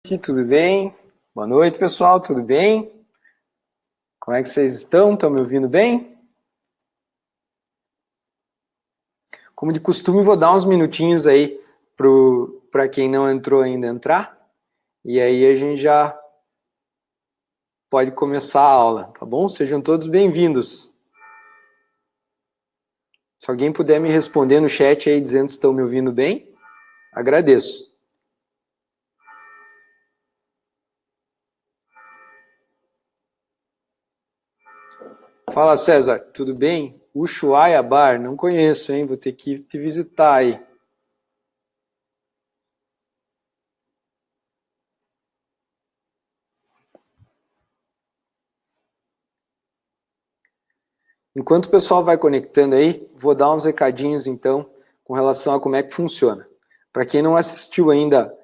Tudo bem? Boa noite, pessoal, tudo bem? Como é que vocês estão? Estão me ouvindo bem? Como de costume, vou dar uns minutinhos aí para quem não entrou ainda entrar, e aí a gente já pode começar a aula, tá bom? Sejam todos bem-vindos. Se alguém puder me responder no chat aí dizendo se estão me ouvindo bem, agradeço. Fala, César, tudo bem? Ushuaia Bar, não conheço, hein? Vou ter que te visitar aí. Enquanto o pessoal vai conectando aí, vou dar uns recadinhos então com relação a como é que funciona. Para quem não assistiu ainda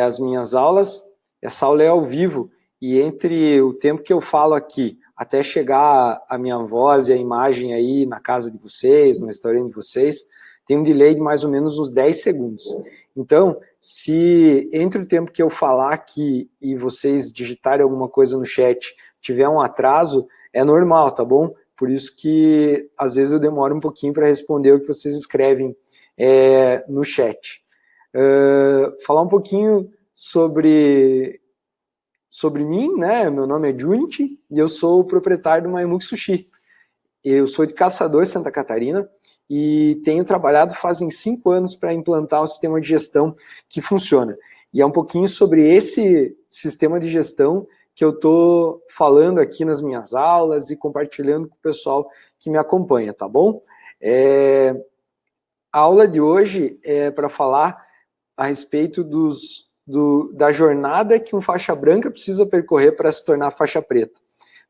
as minhas aulas, essa aula é ao vivo e entre o tempo que eu falo aqui até chegar a minha voz e a imagem aí na casa de vocês, no restaurante de vocês, tem um delay de mais ou menos uns 10 segundos. Então, se entre o tempo que eu falar aqui e vocês digitarem alguma coisa no chat tiver um atraso, é normal, tá bom? Por isso que às vezes eu demoro um pouquinho para responder o que vocês escrevem no chat. Falar um pouquinho sobre mim, né? Meu nome é Junichi e eu sou o proprietário do Maimuki Sushi. Eu sou de Caçador, Santa Catarina, e tenho trabalhado fazem 5 anos para implantar um sistema de gestão que funciona. E é um pouquinho sobre esse sistema de gestão que eu estou falando aqui nas minhas aulas e compartilhando com o pessoal que me acompanha, tá bom? A aula de hoje é para falar a respeito da jornada que um faixa branca precisa percorrer para se tornar faixa preta.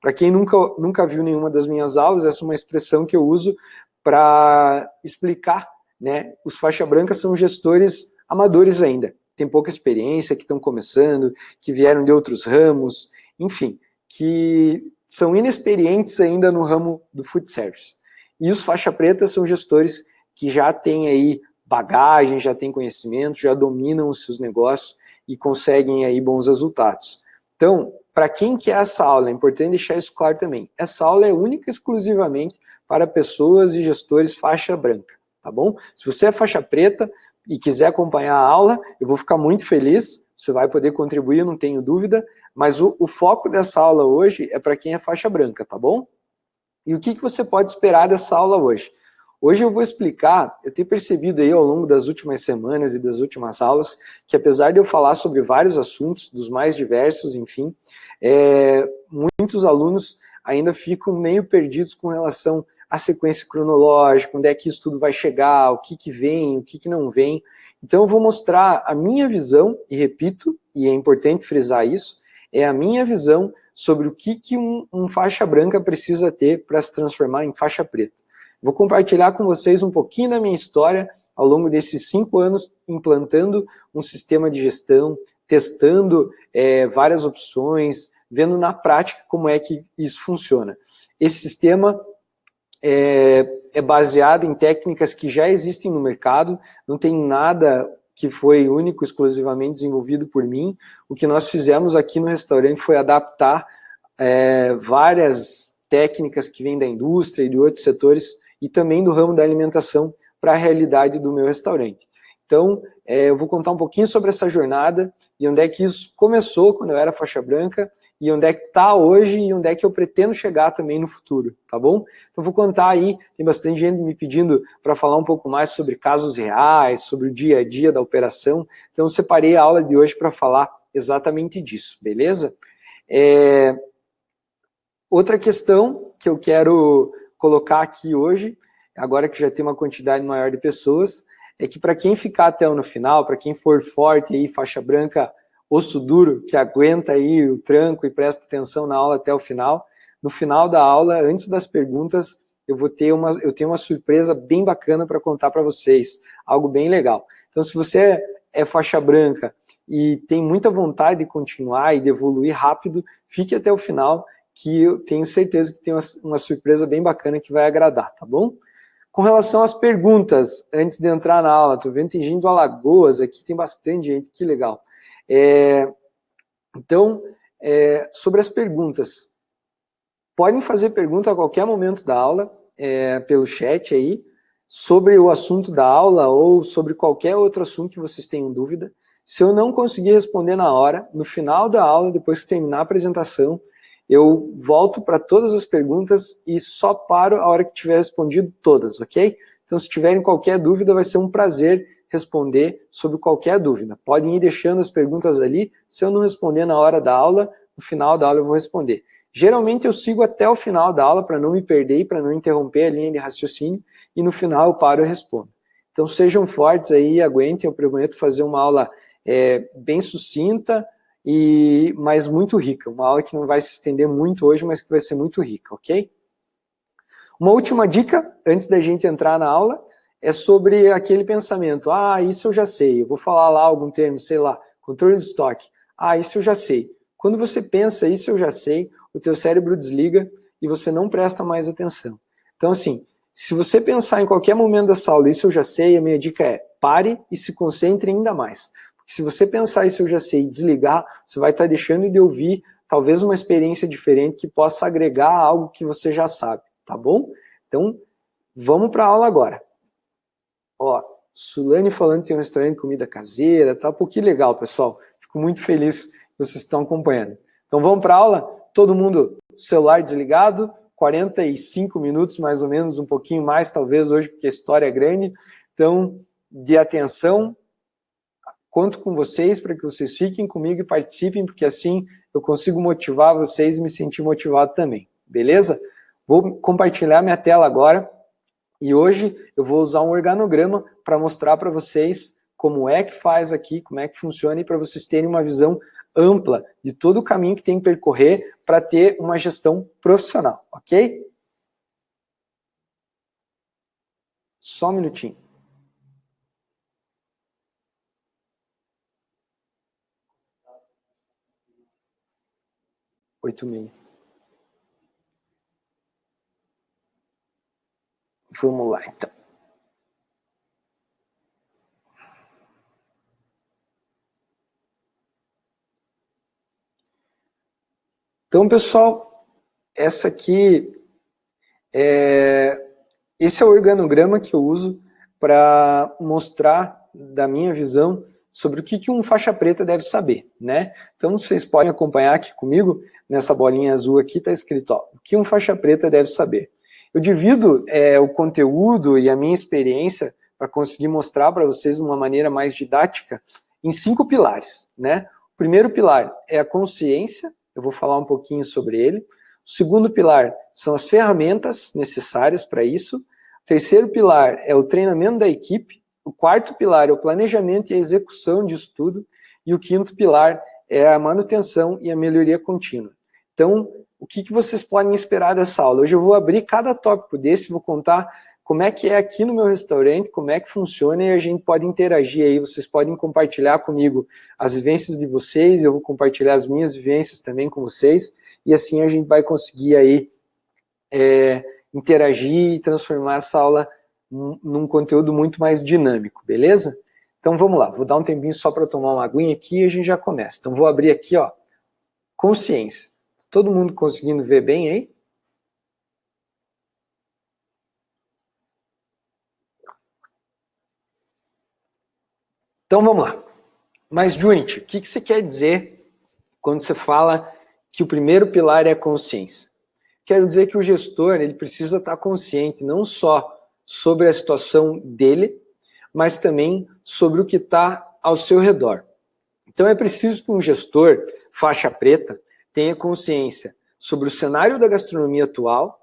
Para quem nunca viu nenhuma das minhas aulas, essa é uma expressão que eu uso para explicar, né? Os faixa branca são gestores amadores ainda, tem pouca experiência, que estão começando, que vieram de outros ramos, enfim, que são inexperientes ainda no ramo do food service. E os faixa preta são gestores que já têm aí bagagem, já têm conhecimento, já dominam os seus negócios e conseguem aí bons resultados. Então, para quem quer essa aula, é importante deixar isso claro também. Essa aula é única e exclusivamente para pessoas e gestores faixa branca, tá bom? Se você é faixa preta e quiser acompanhar a aula, eu vou ficar muito feliz, você vai poder contribuir, não tenho dúvida, mas o foco dessa aula hoje é para quem é faixa branca, tá bom? E o que você pode esperar dessa aula hoje? Hoje eu vou explicar, eu tenho percebido aí ao longo das últimas semanas e das últimas aulas, que apesar de eu falar sobre vários assuntos, dos mais diversos, enfim, muitos alunos ainda ficam meio perdidos com relação à sequência cronológica, onde é que isso tudo vai chegar, o que vem, o que não vem. Então eu vou mostrar a minha visão, e repito, e é importante frisar isso, é a minha visão sobre o que um faixa branca precisa ter para se transformar em faixa preta. Vou compartilhar com vocês um pouquinho da minha história ao longo desses 5 anos implantando um sistema de gestão, testando várias opções, vendo na prática como é que isso funciona. Esse sistema é baseado em técnicas que já existem no mercado, não tem nada que foi único, exclusivamente desenvolvido por mim. O que nós fizemos aqui no restaurante foi adaptar várias técnicas que vêm da indústria e de outros setores e também do ramo da alimentação para a realidade do meu restaurante. Então, eu vou contar um pouquinho sobre essa jornada e onde é que isso começou quando eu era faixa branca e onde é que está hoje e onde é que eu pretendo chegar também no futuro, tá bom? Então, vou contar aí, tem bastante gente me pedindo para falar um pouco mais sobre casos reais, sobre o dia a dia da operação, então eu separei a aula de hoje para falar exatamente disso, beleza? Outra questão que eu quero colocar aqui hoje, agora que já tem uma quantidade maior de pessoas, é que para quem ficar até no final, para quem for forte aí, faixa branca, osso duro, que aguenta aí o tranco e presta atenção na aula até o final, no final da aula, antes das perguntas, eu tenho uma surpresa bem bacana para contar para vocês, algo bem legal. Então, se você é faixa branca e tem muita vontade de continuar e de evoluir rápido, fique até o final, que eu tenho certeza que tem uma surpresa bem bacana que vai agradar, tá bom? Com relação às perguntas, antes de entrar na aula, tô vendo que tem gente do Alagoas aqui, tem bastante gente, que legal. Então, sobre as perguntas, podem fazer pergunta a qualquer momento da aula, pelo chat aí, sobre o assunto da aula ou sobre qualquer outro assunto que vocês tenham dúvida. Se eu não conseguir responder na hora, no final da aula, depois que terminar a apresentação, eu volto para todas as perguntas e só paro a hora que tiver respondido todas, ok? Então, se tiverem qualquer dúvida, vai ser um prazer responder sobre qualquer dúvida. Podem ir deixando as perguntas ali. Se eu não responder na hora da aula, no final da aula eu vou responder. Geralmente eu sigo até o final da aula para não me perder e para não interromper a linha de raciocínio, e no final eu paro e respondo. Então sejam fortes aí, aguentem, eu prometo fazer uma aula bem sucinta, mas muito rica. Uma aula que não vai se estender muito hoje, mas que vai ser muito rica, ok? Uma última dica, antes da gente entrar na aula, é sobre aquele pensamento. Ah, isso eu já sei. Eu vou falar lá algum termo, sei lá, controle de estoque. Ah, isso eu já sei. Quando você pensa, isso eu já sei, o teu cérebro desliga e você não presta mais atenção. Então, assim, se você pensar em qualquer momento dessa aula, isso eu já sei, a minha dica é pare e se concentre ainda mais. Porque se você pensar isso eu já sei e desligar, você vai estar deixando de ouvir talvez uma experiência diferente que possa agregar algo que você já sabe, tá bom? Então, vamos para a aula agora. Ó, Sulane falando que tem um restaurante de comida caseira, tá? Pô, que legal, pessoal. Fico muito feliz que vocês estão acompanhando. Então vamos para a aula? Todo mundo celular desligado, 45 minutos mais ou menos, um pouquinho mais talvez hoje, porque a história é grande. Então, de atenção, conto com vocês para que vocês fiquem comigo e participem, porque assim eu consigo motivar vocês e me sentir motivado também, beleza? Vou compartilhar minha tela agora. E hoje eu vou usar um organograma para mostrar para vocês como é que faz aqui, como é que funciona e para vocês terem uma visão ampla de todo o caminho que tem que percorrer para ter uma gestão profissional, ok? Só um minutinho. 8h30. Vamos lá, então. Então, pessoal, esse é o organograma que eu uso para mostrar da minha visão sobre o que um faixa preta deve saber, né? Então vocês podem acompanhar aqui comigo, nessa bolinha azul aqui está escrito, ó, o que um faixa preta deve saber. Eu divido o conteúdo e a minha experiência para conseguir mostrar para vocês de uma maneira mais didática em 5 pilares, né? O primeiro pilar é a consciência, eu vou falar um pouquinho sobre ele. O segundo pilar são as ferramentas necessárias para isso. O terceiro pilar é o treinamento da equipe. O quarto pilar é o planejamento e a execução disso tudo. E o quinto pilar é a manutenção e a melhoria contínua. Então, o que vocês podem esperar dessa aula? Hoje eu vou abrir cada tópico desse, vou contar como é que é aqui no meu restaurante, como é que funciona e a gente pode interagir aí. Vocês podem compartilhar comigo as vivências de vocês, eu vou compartilhar as minhas vivências também com vocês. E assim a gente vai conseguir aí interagir e transformar essa aula num conteúdo muito mais dinâmico, beleza? Então vamos lá, vou dar um tempinho só para tomar uma aguinha aqui e a gente já começa. Então vou abrir aqui, ó, consciência. Todo mundo conseguindo ver bem aí? Então vamos lá. Mas, Junit, o que você quer dizer quando você fala que o primeiro pilar é a consciência? Quero dizer que o gestor ele precisa estar consciente não só sobre a situação dele, mas também sobre o que está ao seu redor. Então é preciso que um gestor faixa preta tenha consciência sobre o cenário da gastronomia atual,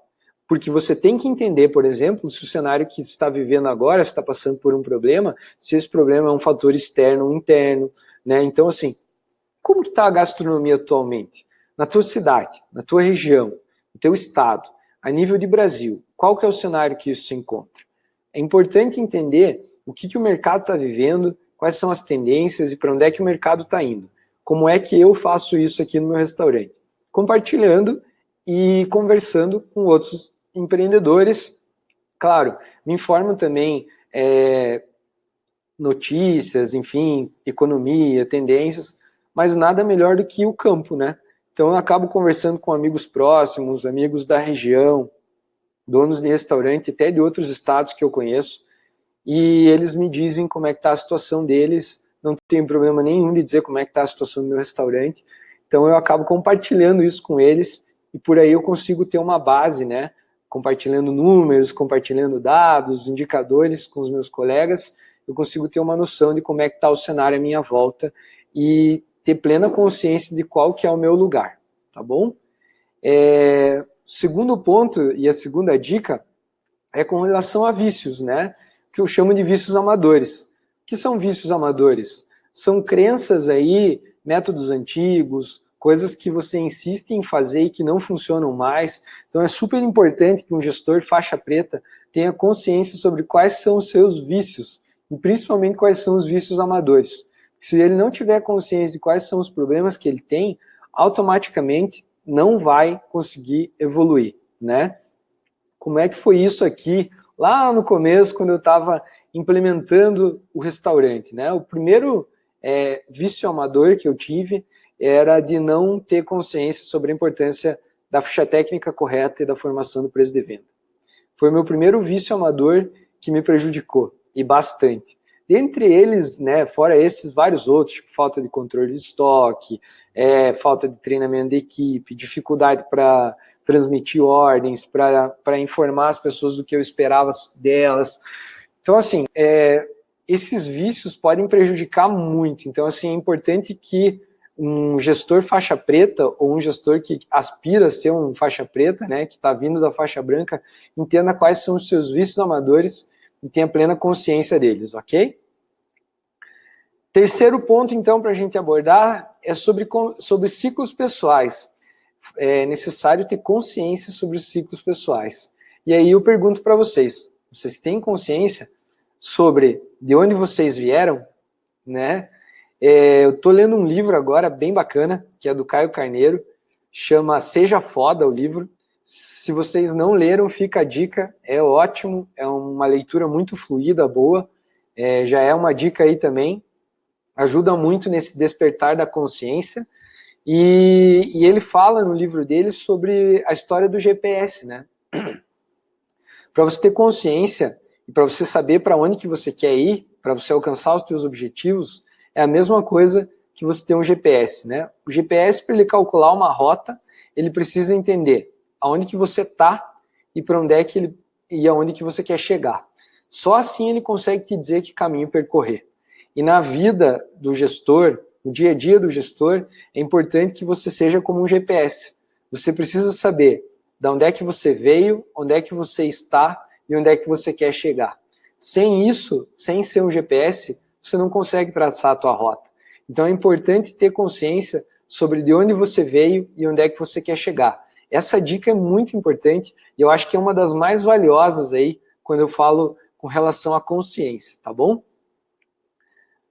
porque você tem que entender, por exemplo, se o cenário que está vivendo agora está passando por um problema, se esse problema é um fator externo ou interno, né? Então, assim, como que está a gastronomia atualmente? Na tua cidade, na tua região, no teu estado, a nível de Brasil, qual que é o cenário que isso se encontra? É importante entender o que o mercado está vivendo, quais são as tendências e para onde é que o mercado está indo. Como é que eu faço isso aqui no meu restaurante? Compartilhando e conversando com outros empreendedores. Claro, me informo também notícias, enfim, economia, tendências, mas nada melhor do que o campo, né? Então eu acabo conversando com amigos próximos, amigos da região, donos de restaurante, até de outros estados que eu conheço, e eles me dizem como é que está a situação deles, não tenho problema nenhum de dizer como é que está a situação do meu restaurante, então eu acabo compartilhando isso com eles, e por aí eu consigo ter uma base, né? Compartilhando números, compartilhando dados, indicadores com os meus colegas, eu consigo ter uma noção de como é que está o cenário à minha volta e ter plena consciência de qual que é o meu lugar, tá bom? Segundo ponto e a segunda dica é com relação a vícios, né? Que eu chamo de vícios amadores. O que são vícios amadores? São crenças aí, métodos antigos, coisas que você insiste em fazer e que não funcionam mais. Então é super importante que um gestor faixa preta tenha consciência sobre quais são os seus vícios e principalmente quais são os vícios amadores. Se ele não tiver consciência de quais são os problemas que ele tem, automaticamente não vai conseguir evoluir, né? Como é que foi isso aqui, lá no começo, quando eu estava implementando o restaurante, né? O primeiro vício amador que eu tive era de não ter consciência sobre a importância da ficha técnica correta e da formação do preço de venda. Foi o meu primeiro vício amador que me prejudicou, e bastante. Dentre eles, né, fora esses, vários outros, tipo falta de controle de estoque, falta de treinamento de equipe, dificuldade para transmitir ordens, para informar as pessoas do que eu esperava delas. Então, assim, esses vícios podem prejudicar muito. Então, assim, é importante que um gestor faixa preta ou um gestor que aspira a ser um faixa preta, né, que está vindo da faixa branca, entenda quais são os seus vícios amadores e tenha plena consciência deles, ok? Terceiro ponto, então, para a gente abordar é sobre ciclos pessoais. É necessário ter consciência sobre os ciclos pessoais. E aí eu pergunto para vocês, vocês têm consciência sobre de onde vocês vieram, né? Eu estou lendo um livro agora bem bacana, que é do Caio Carneiro, chama Seja Foda o livro. Se vocês não leram, fica a dica, é ótimo, é uma leitura muito fluida, boa, já é uma dica aí também, ajuda muito nesse despertar da consciência, e ele fala no livro dele sobre a história do GPS, né? Para você ter consciência e para você saber para onde que você quer ir, para você alcançar os seus objetivos, é a mesma coisa que você ter um GPS, né? O GPS, para ele calcular uma rota, ele precisa entender aonde que você está e para onde é que ele e aonde que você quer chegar. Só assim ele consegue te dizer que caminho percorrer. E na vida do gestor, no dia a dia do gestor, é importante que você seja como um GPS. Você precisa saber de onde é que você veio, onde é que você está e onde é que você quer chegar. Sem isso, sem ser um GPS, você não consegue traçar a tua rota. Então é importante ter consciência sobre de onde você veio e onde é que você quer chegar. Essa dica é muito importante e eu acho que é uma das mais valiosas aí quando eu falo com relação à consciência, tá bom?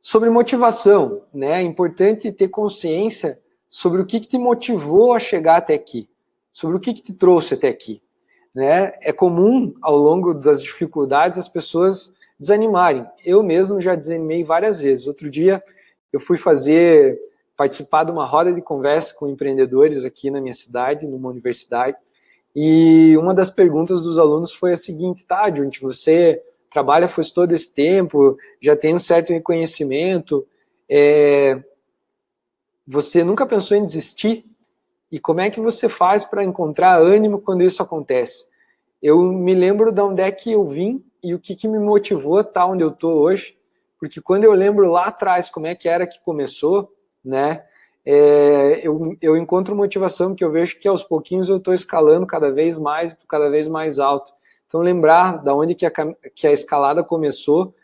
Sobre motivação, né? É importante ter consciência sobre o que te motivou a chegar até aqui, sobre o que te trouxe até aqui, né? É comum, ao longo das dificuldades, as pessoas desanimarem. Eu mesmo já desanimei várias vezes. Outro dia eu fui participar de uma roda de conversa com empreendedores aqui na minha cidade, numa universidade, e uma das perguntas dos alunos foi a seguinte: tá, Junti, você trabalha faz todo esse tempo, já tem um certo reconhecimento, você nunca pensou em desistir? E como é que você faz para encontrar ânimo quando isso acontece? Eu me lembro de onde é que eu vim e o que me motivou a estar onde eu estou hoje, porque quando eu lembro lá atrás como é que era que começou, né, eu encontro motivação, que eu vejo que aos pouquinhos eu estou escalando cada vez mais alto. Então lembrar da onde que a escalada começou,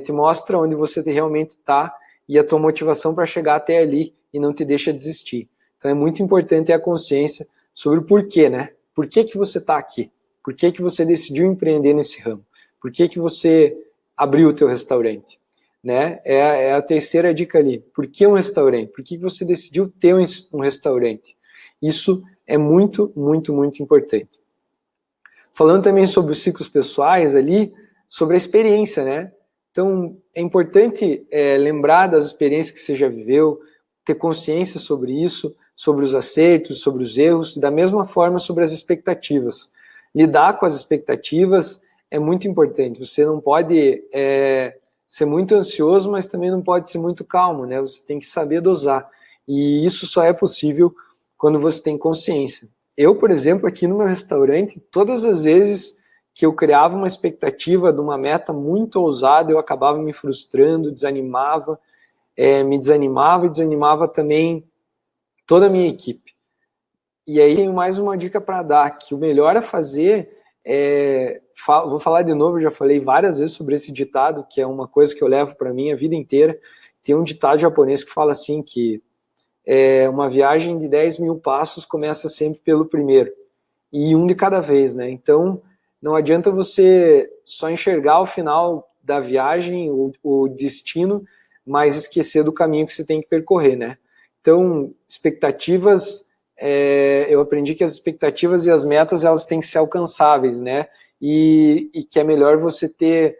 te mostra onde você realmente está e a tua motivação para chegar até ali e não te deixa desistir. Então é muito importante ter a consciência sobre o porquê, né? Por que você está aqui? Por que você decidiu empreender nesse ramo? Por que você abriu o teu restaurante? Né? É a terceira dica ali. Por que um restaurante? Por que você decidiu ter um restaurante? Isso é muito, muito, muito importante. Falando também sobre os ciclos pessoais ali, sobre a experiência, né? Então, é importante lembrar das experiências que você já viveu, ter consciência sobre isso, sobre os acertos, sobre os erros, da mesma forma sobre as expectativas. Lidar com as expectativas é muito importante. Você não pode ser muito ansioso, mas também não pode ser muito calmo, né? Você tem que saber dosar. E isso só é possível quando você tem consciência. Eu, por exemplo, aqui no meu restaurante, todas as vezes que eu criava uma expectativa de uma meta muito ousada, eu acabava me frustrando, desanimava, me desanimava e desanimava também toda a minha equipe. E aí tenho mais uma dica para dar, que o melhor a fazer vou falar de novo, eu já falei várias vezes sobre esse ditado, que é uma coisa que eu levo para mim a vida inteira. Tem um ditado japonês que fala assim, que uma viagem de 10 mil passos começa sempre pelo primeiro, e um de cada vez, né? Então, não adianta você só enxergar o final da viagem, o destino, mas esquecer do caminho que você tem que percorrer, né? Então, expectativas, eu aprendi que as expectativas e as metas, elas têm que ser alcançáveis, né? E que é melhor você ter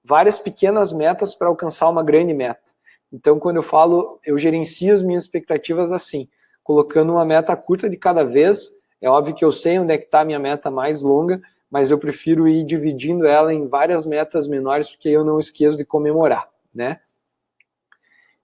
várias pequenas metas para alcançar uma grande meta. Então, quando eu falo, eu gerencio as minhas expectativas assim, colocando uma meta curta de cada vez. É óbvio que eu sei onde é que está a minha meta mais longa, mas eu prefiro ir dividindo ela em várias metas menores, porque eu não esqueço de comemorar, né?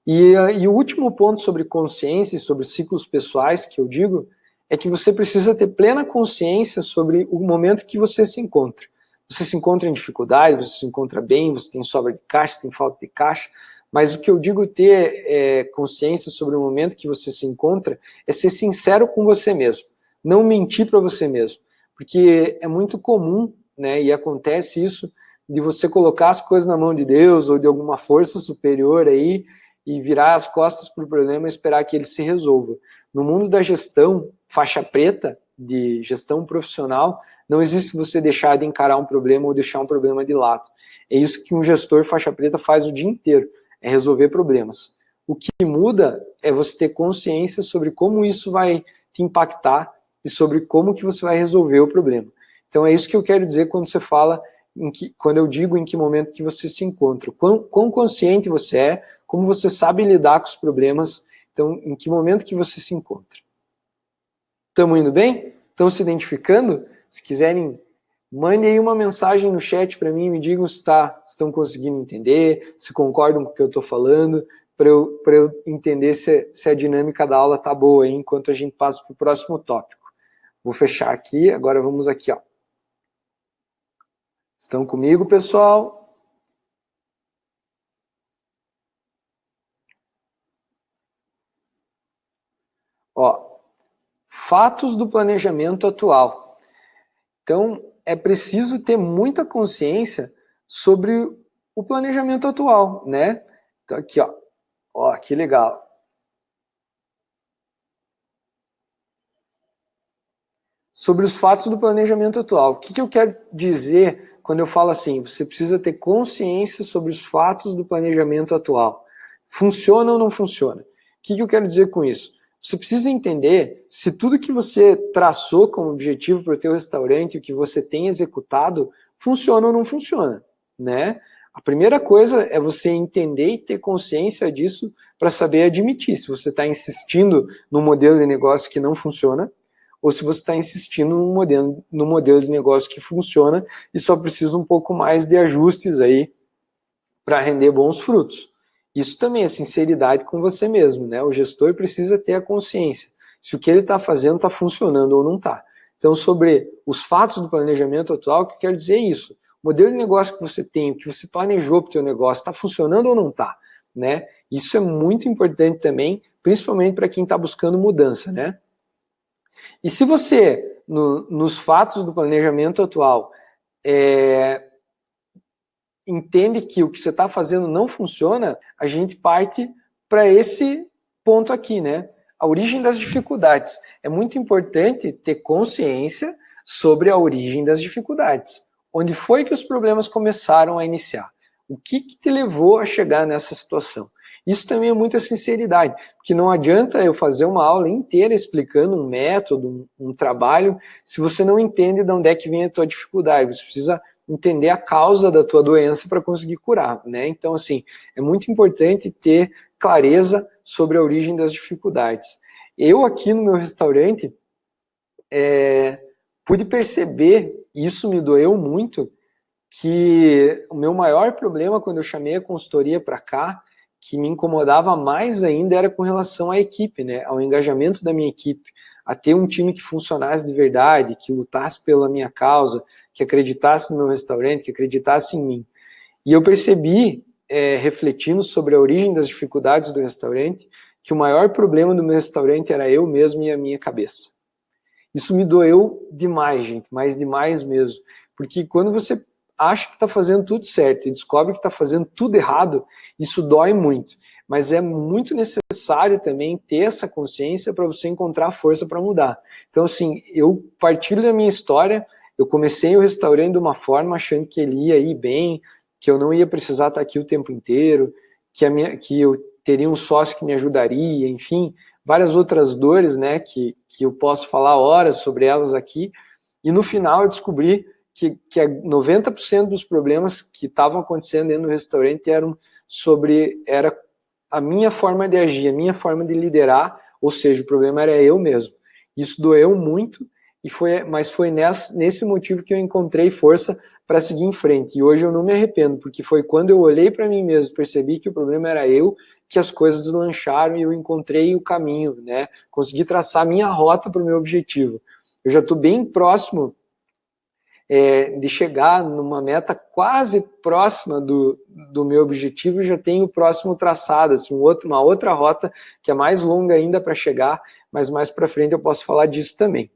E o último ponto sobre consciência e sobre ciclos pessoais que eu digo é que você precisa ter plena consciência sobre o momento que você se encontra. Você se encontra em dificuldade, você se encontra bem, você tem sobra de caixa, você tem falta de caixa, mas o que eu digo ter consciência sobre o momento que você se encontra é ser sincero com você mesmo, não mentir para você mesmo, porque é muito comum, né, e acontece isso, de você colocar as coisas na mão de Deus ou de alguma força superior aí, e virar as costas para o problema e esperar que ele se resolva. No mundo da gestão, faixa preta, de gestão profissional, não existe você deixar de encarar um problema ou deixar um problema de lado. É isso que um gestor faixa preta faz o dia inteiro, é resolver problemas. O que muda é você ter consciência sobre como isso vai te impactar e sobre como que você vai resolver o problema. Então é isso que eu quero dizer quando você fala, quando eu digo em que momento que você se encontra. Quão consciente você é, como você sabe lidar com os problemas, então em que momento que você se encontra. Estamos indo bem? Estão se identificando? Se quiserem, mande aí uma mensagem no chat para mim, me digam se estão conseguindo entender, se concordam com o que eu estou falando, para eu entender se a dinâmica da aula está boa aí, enquanto a gente passa para o próximo tópico. Vou fechar aqui, agora vamos aqui, ó. Estão comigo, pessoal? Ó, fatos do planejamento atual. Então, é preciso ter muita consciência sobre o planejamento atual, né? Então, aqui, ó. Ó, que legal. Sobre os fatos do planejamento atual. O que eu quero dizer quando eu falo assim? Você precisa ter consciência sobre os fatos do planejamento atual. Funciona ou não funciona? O que eu quero dizer com isso? Você precisa entender se tudo que você traçou como objetivo para o teu restaurante, o que você tem executado, funciona ou não funciona, né? A primeira coisa é você entender e ter consciência disso para saber admitir se você está insistindo num modelo de negócio que não funciona ou se você está insistindo no modelo de negócio que funciona e só precisa um pouco mais de ajustes aí para render bons frutos. Isso também é sinceridade com você mesmo, né? O gestor precisa ter a consciência se o que ele está fazendo está funcionando ou não está. Então, sobre os fatos do planejamento atual, o que eu quero dizer é isso. O modelo de negócio que você tem, o que você planejou para o seu negócio, está funcionando ou não está, né? Isso é muito importante também, principalmente para quem está buscando mudança, né? E se você, nos fatos do planejamento atual, entende que o que você está fazendo não funciona, a gente parte para esse ponto aqui, né? A origem das dificuldades. É muito importante ter consciência sobre a origem das dificuldades. Onde foi que os problemas começaram a iniciar? O que te levou a chegar nessa situação? Isso também é muita sinceridade, porque não adianta eu fazer uma aula inteira explicando um método, um trabalho, se você não entende de onde é que vem a tua dificuldade. Você precisa entender a causa da tua doença para conseguir curar, né? Então, assim, é muito importante ter clareza sobre a origem das dificuldades. Eu aqui no meu restaurante pude perceber, e isso me doeu muito, que o meu maior problema quando eu chamei a consultoria para cá, que me incomodava mais ainda, era com relação à equipe, né, ao engajamento da minha equipe, a ter um time que funcionasse de verdade, que lutasse pela minha causa, que acreditasse no meu restaurante, que acreditasse em mim. E eu percebi, refletindo sobre a origem das dificuldades do restaurante, que o maior problema do meu restaurante era eu mesmo e a minha cabeça. Isso me doeu demais, gente, mas demais mesmo. Porque quando você acha que está fazendo tudo certo e descobre que está fazendo tudo errado, isso dói muito. Mas é muito necessário também ter essa consciência para você encontrar força para mudar. Então, assim, eu partilho da minha história. Eu comecei o restaurante de uma forma achando que ele ia ir bem, que eu não ia precisar estar aqui o tempo inteiro, que eu teria um sócio que me ajudaria, enfim, várias outras dores, né, que eu posso falar horas sobre elas aqui. E no final eu descobri que 90% dos problemas que estavam acontecendo dentro do restaurante era a minha forma de agir, a minha forma de liderar, ou seja, o problema era eu mesmo. Isso doeu muito, mas foi nesse motivo que eu encontrei força para seguir em frente. E hoje eu não me arrependo, porque foi quando eu olhei para mim mesmo, percebi que o problema era eu, que as coisas deslancharam e eu encontrei o caminho, né? Consegui traçar a minha rota para o meu objetivo. Eu já estou bem próximo de chegar numa meta quase próxima do meu objetivo, já tenho o próximo traçado, assim, uma outra rota que é mais longa ainda para chegar, mas mais para frente eu posso falar disso também.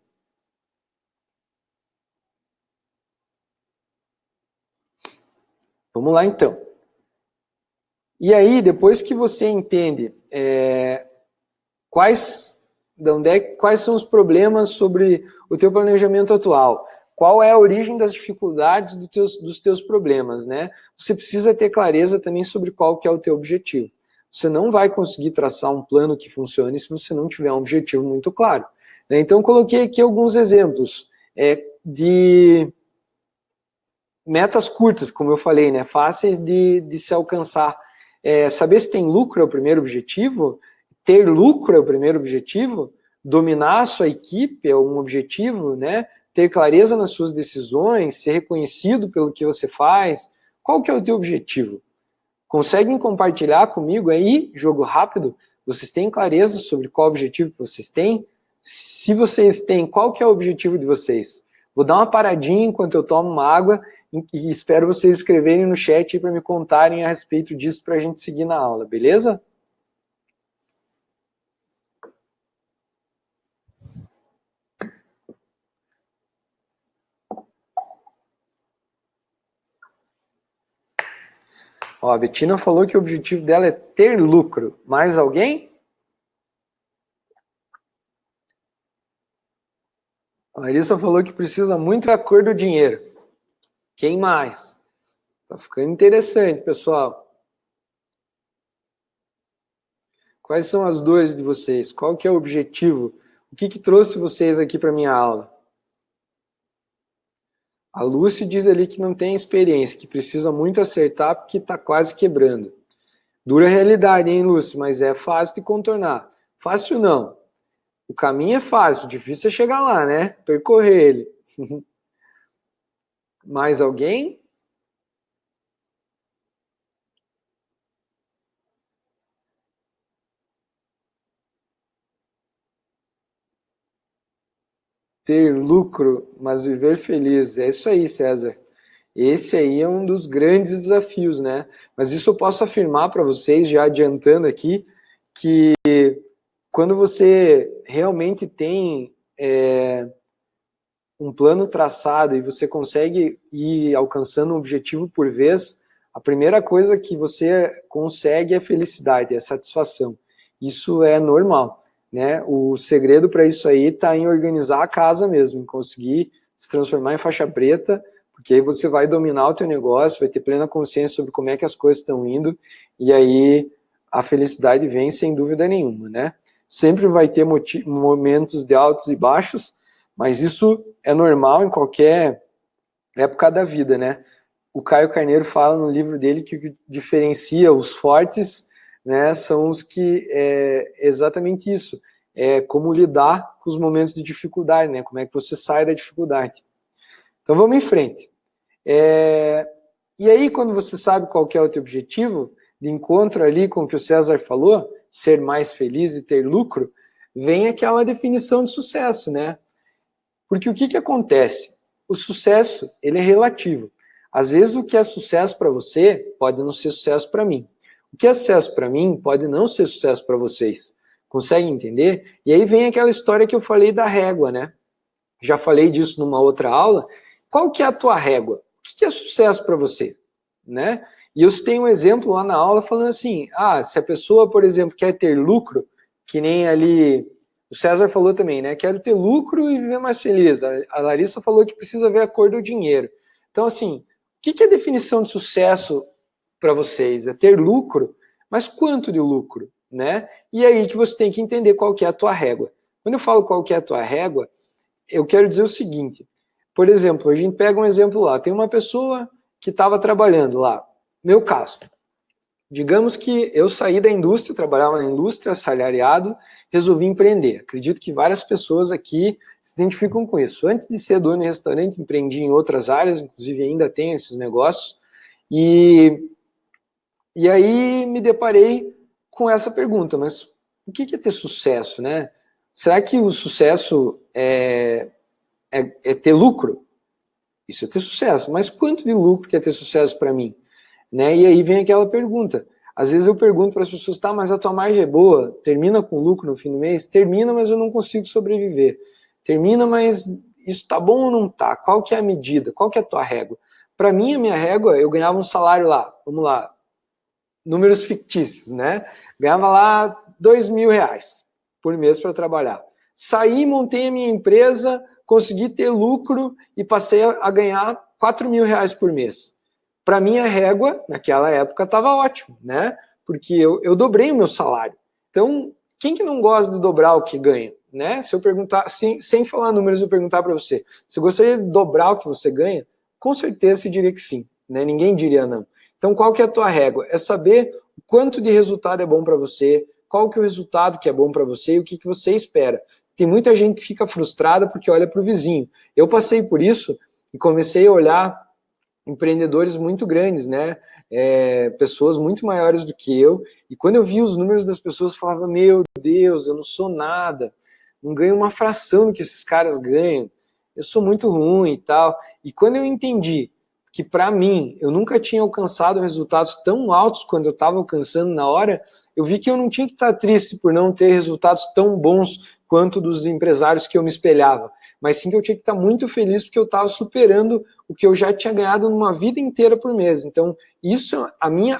Vamos lá então. E aí, depois que você entende quais são os problemas sobre o teu planejamento atual, qual é a origem das dificuldades dos teus problemas, né? Você precisa ter clareza também sobre qual que é o teu objetivo. Você não vai conseguir traçar um plano que funcione se você não tiver um objetivo muito claro, né? Então, coloquei aqui alguns exemplos de metas curtas, como eu falei, né? Fáceis de se alcançar. Saber se tem lucro é o primeiro objetivo, ter lucro é o primeiro objetivo, dominar a sua equipe é um objetivo, né? Ter clareza nas suas decisões, ser reconhecido pelo que você faz. Qual que é o teu objetivo? Conseguem compartilhar comigo aí, jogo rápido? Vocês têm clareza sobre qual objetivo que vocês têm? Se vocês têm, qual que é o objetivo de vocês? Vou dar uma paradinha enquanto eu tomo uma água e espero vocês escreverem no chat para me contarem a respeito disso para a gente seguir na aula, beleza? Ó, a Betina falou que o objetivo dela é ter lucro. Mais alguém? A Larissa falou que precisa muito da cor do dinheiro. Quem mais? Tá ficando interessante, pessoal. Quais são as dores de vocês? Qual que é o objetivo? O que trouxe vocês aqui para minha aula? A Lúcia diz ali que não tem experiência, que precisa muito acertar porque está quase quebrando. Dura realidade, hein, Lúcia? Mas é fácil de contornar. Fácil não. O caminho é fácil, difícil é chegar lá, né? Percorrer ele. Mais alguém? Ter lucro, mas viver feliz. É isso aí, César. Esse aí é um dos grandes desafios, né? Mas isso eu posso afirmar para vocês, já adiantando aqui, que quando você realmente tem um plano traçado e você consegue ir alcançando um objetivo por vez, a primeira coisa que você consegue é felicidade, é satisfação. Isso é normal, né? O segredo para isso aí está em organizar a casa mesmo, em conseguir se transformar em faixa preta, porque aí você vai dominar o teu negócio, vai ter plena consciência sobre como é que as coisas estão indo, e aí a felicidade vem sem dúvida nenhuma, né? Sempre vai ter momentos de altos e baixos, mas isso é normal em qualquer época da vida, né? O Caio Carneiro fala no livro dele que o que diferencia os fortes né, são os que exatamente isso, como lidar com os momentos de dificuldade, né, como é que você sai da dificuldade. Então vamos em frente. E aí, quando você sabe qual que é o teu objetivo, de encontro ali com o que o César falou, ser mais feliz e ter lucro, vem aquela definição de sucesso, né? Porque o que acontece? O sucesso, ele é relativo. Às vezes o que é sucesso para você pode não ser sucesso para mim. O que é sucesso para mim pode não ser sucesso para vocês. Conseguem entender? E aí vem aquela história que eu falei da régua, né? Já falei disso numa outra aula. Qual que é a tua régua? O que é sucesso para você? Né? E eu citei um exemplo lá na aula falando assim, se a pessoa, por exemplo, quer ter lucro, que nem ali o César falou também, né? Quero ter lucro e viver mais feliz. A Larissa falou que precisa ver a cor do dinheiro. Então, assim, o que é a definição de sucesso para vocês? É ter lucro, mas quanto de lucro? Né? E aí que você tem que entender qual que é a tua régua. Quando eu falo qual que é a tua régua, eu quero dizer o seguinte, por exemplo, a gente pega um exemplo lá, tem uma pessoa que estava trabalhando lá, meu caso, digamos que eu saí da indústria, trabalhava na indústria, assalariado, resolvi empreender. Acredito que várias pessoas aqui se identificam com isso. Antes de ser dono de restaurante, empreendi em outras áreas, inclusive ainda tenho esses negócios, e aí me deparei com essa pergunta, mas o que é ter sucesso, né? Será que o sucesso é ter lucro? Isso é ter sucesso, mas quanto de lucro que é ter sucesso para mim? Né? E aí vem aquela pergunta. Às vezes eu pergunto para as pessoas, tá, mas a tua margem é boa? Termina com lucro no fim do mês? Termina, mas eu não consigo sobreviver. Termina, mas isso tá bom ou não tá? Qual que é a medida? Qual que é a tua régua? Para mim, a minha régua, eu ganhava um salário lá, vamos lá, números fictícios, né? Ganhava lá R$2.000 por mês para trabalhar. Saí, montei a minha empresa, consegui ter lucro e passei a ganhar R$4.000 por mês. Para mim, a régua, naquela época, estava ótimo, né? Porque eu dobrei o meu salário. Então, quem que não gosta de dobrar o que ganha? Né? Se eu perguntar, sem falar números, eu perguntar para você, você gostaria de dobrar o que você ganha? Com certeza você diria que sim, né? Ninguém diria não. Então, qual que é a tua régua? É saber o quanto de resultado é bom para você, qual que é o resultado que é bom para você e o que você espera. Tem muita gente que fica frustrada porque olha para o vizinho. Eu passei por isso e comecei a olhar empreendedores muito grandes, né? Pessoas muito maiores do que eu. E quando eu vi os números das pessoas, eu falava, meu Deus, eu não sou nada. Não ganho uma fração do que esses caras ganham. Eu sou muito ruim e tal. E quando eu entendi que, para mim, eu nunca tinha alcançado resultados tão altos quando eu estava alcançando na hora, eu vi que eu não tinha que estar triste por não ter resultados tão bons quanto dos empresários que eu me espelhava, mas sim que eu tinha que estar muito feliz porque eu estava superando o que eu já tinha ganhado numa vida inteira por mês. Então, isso,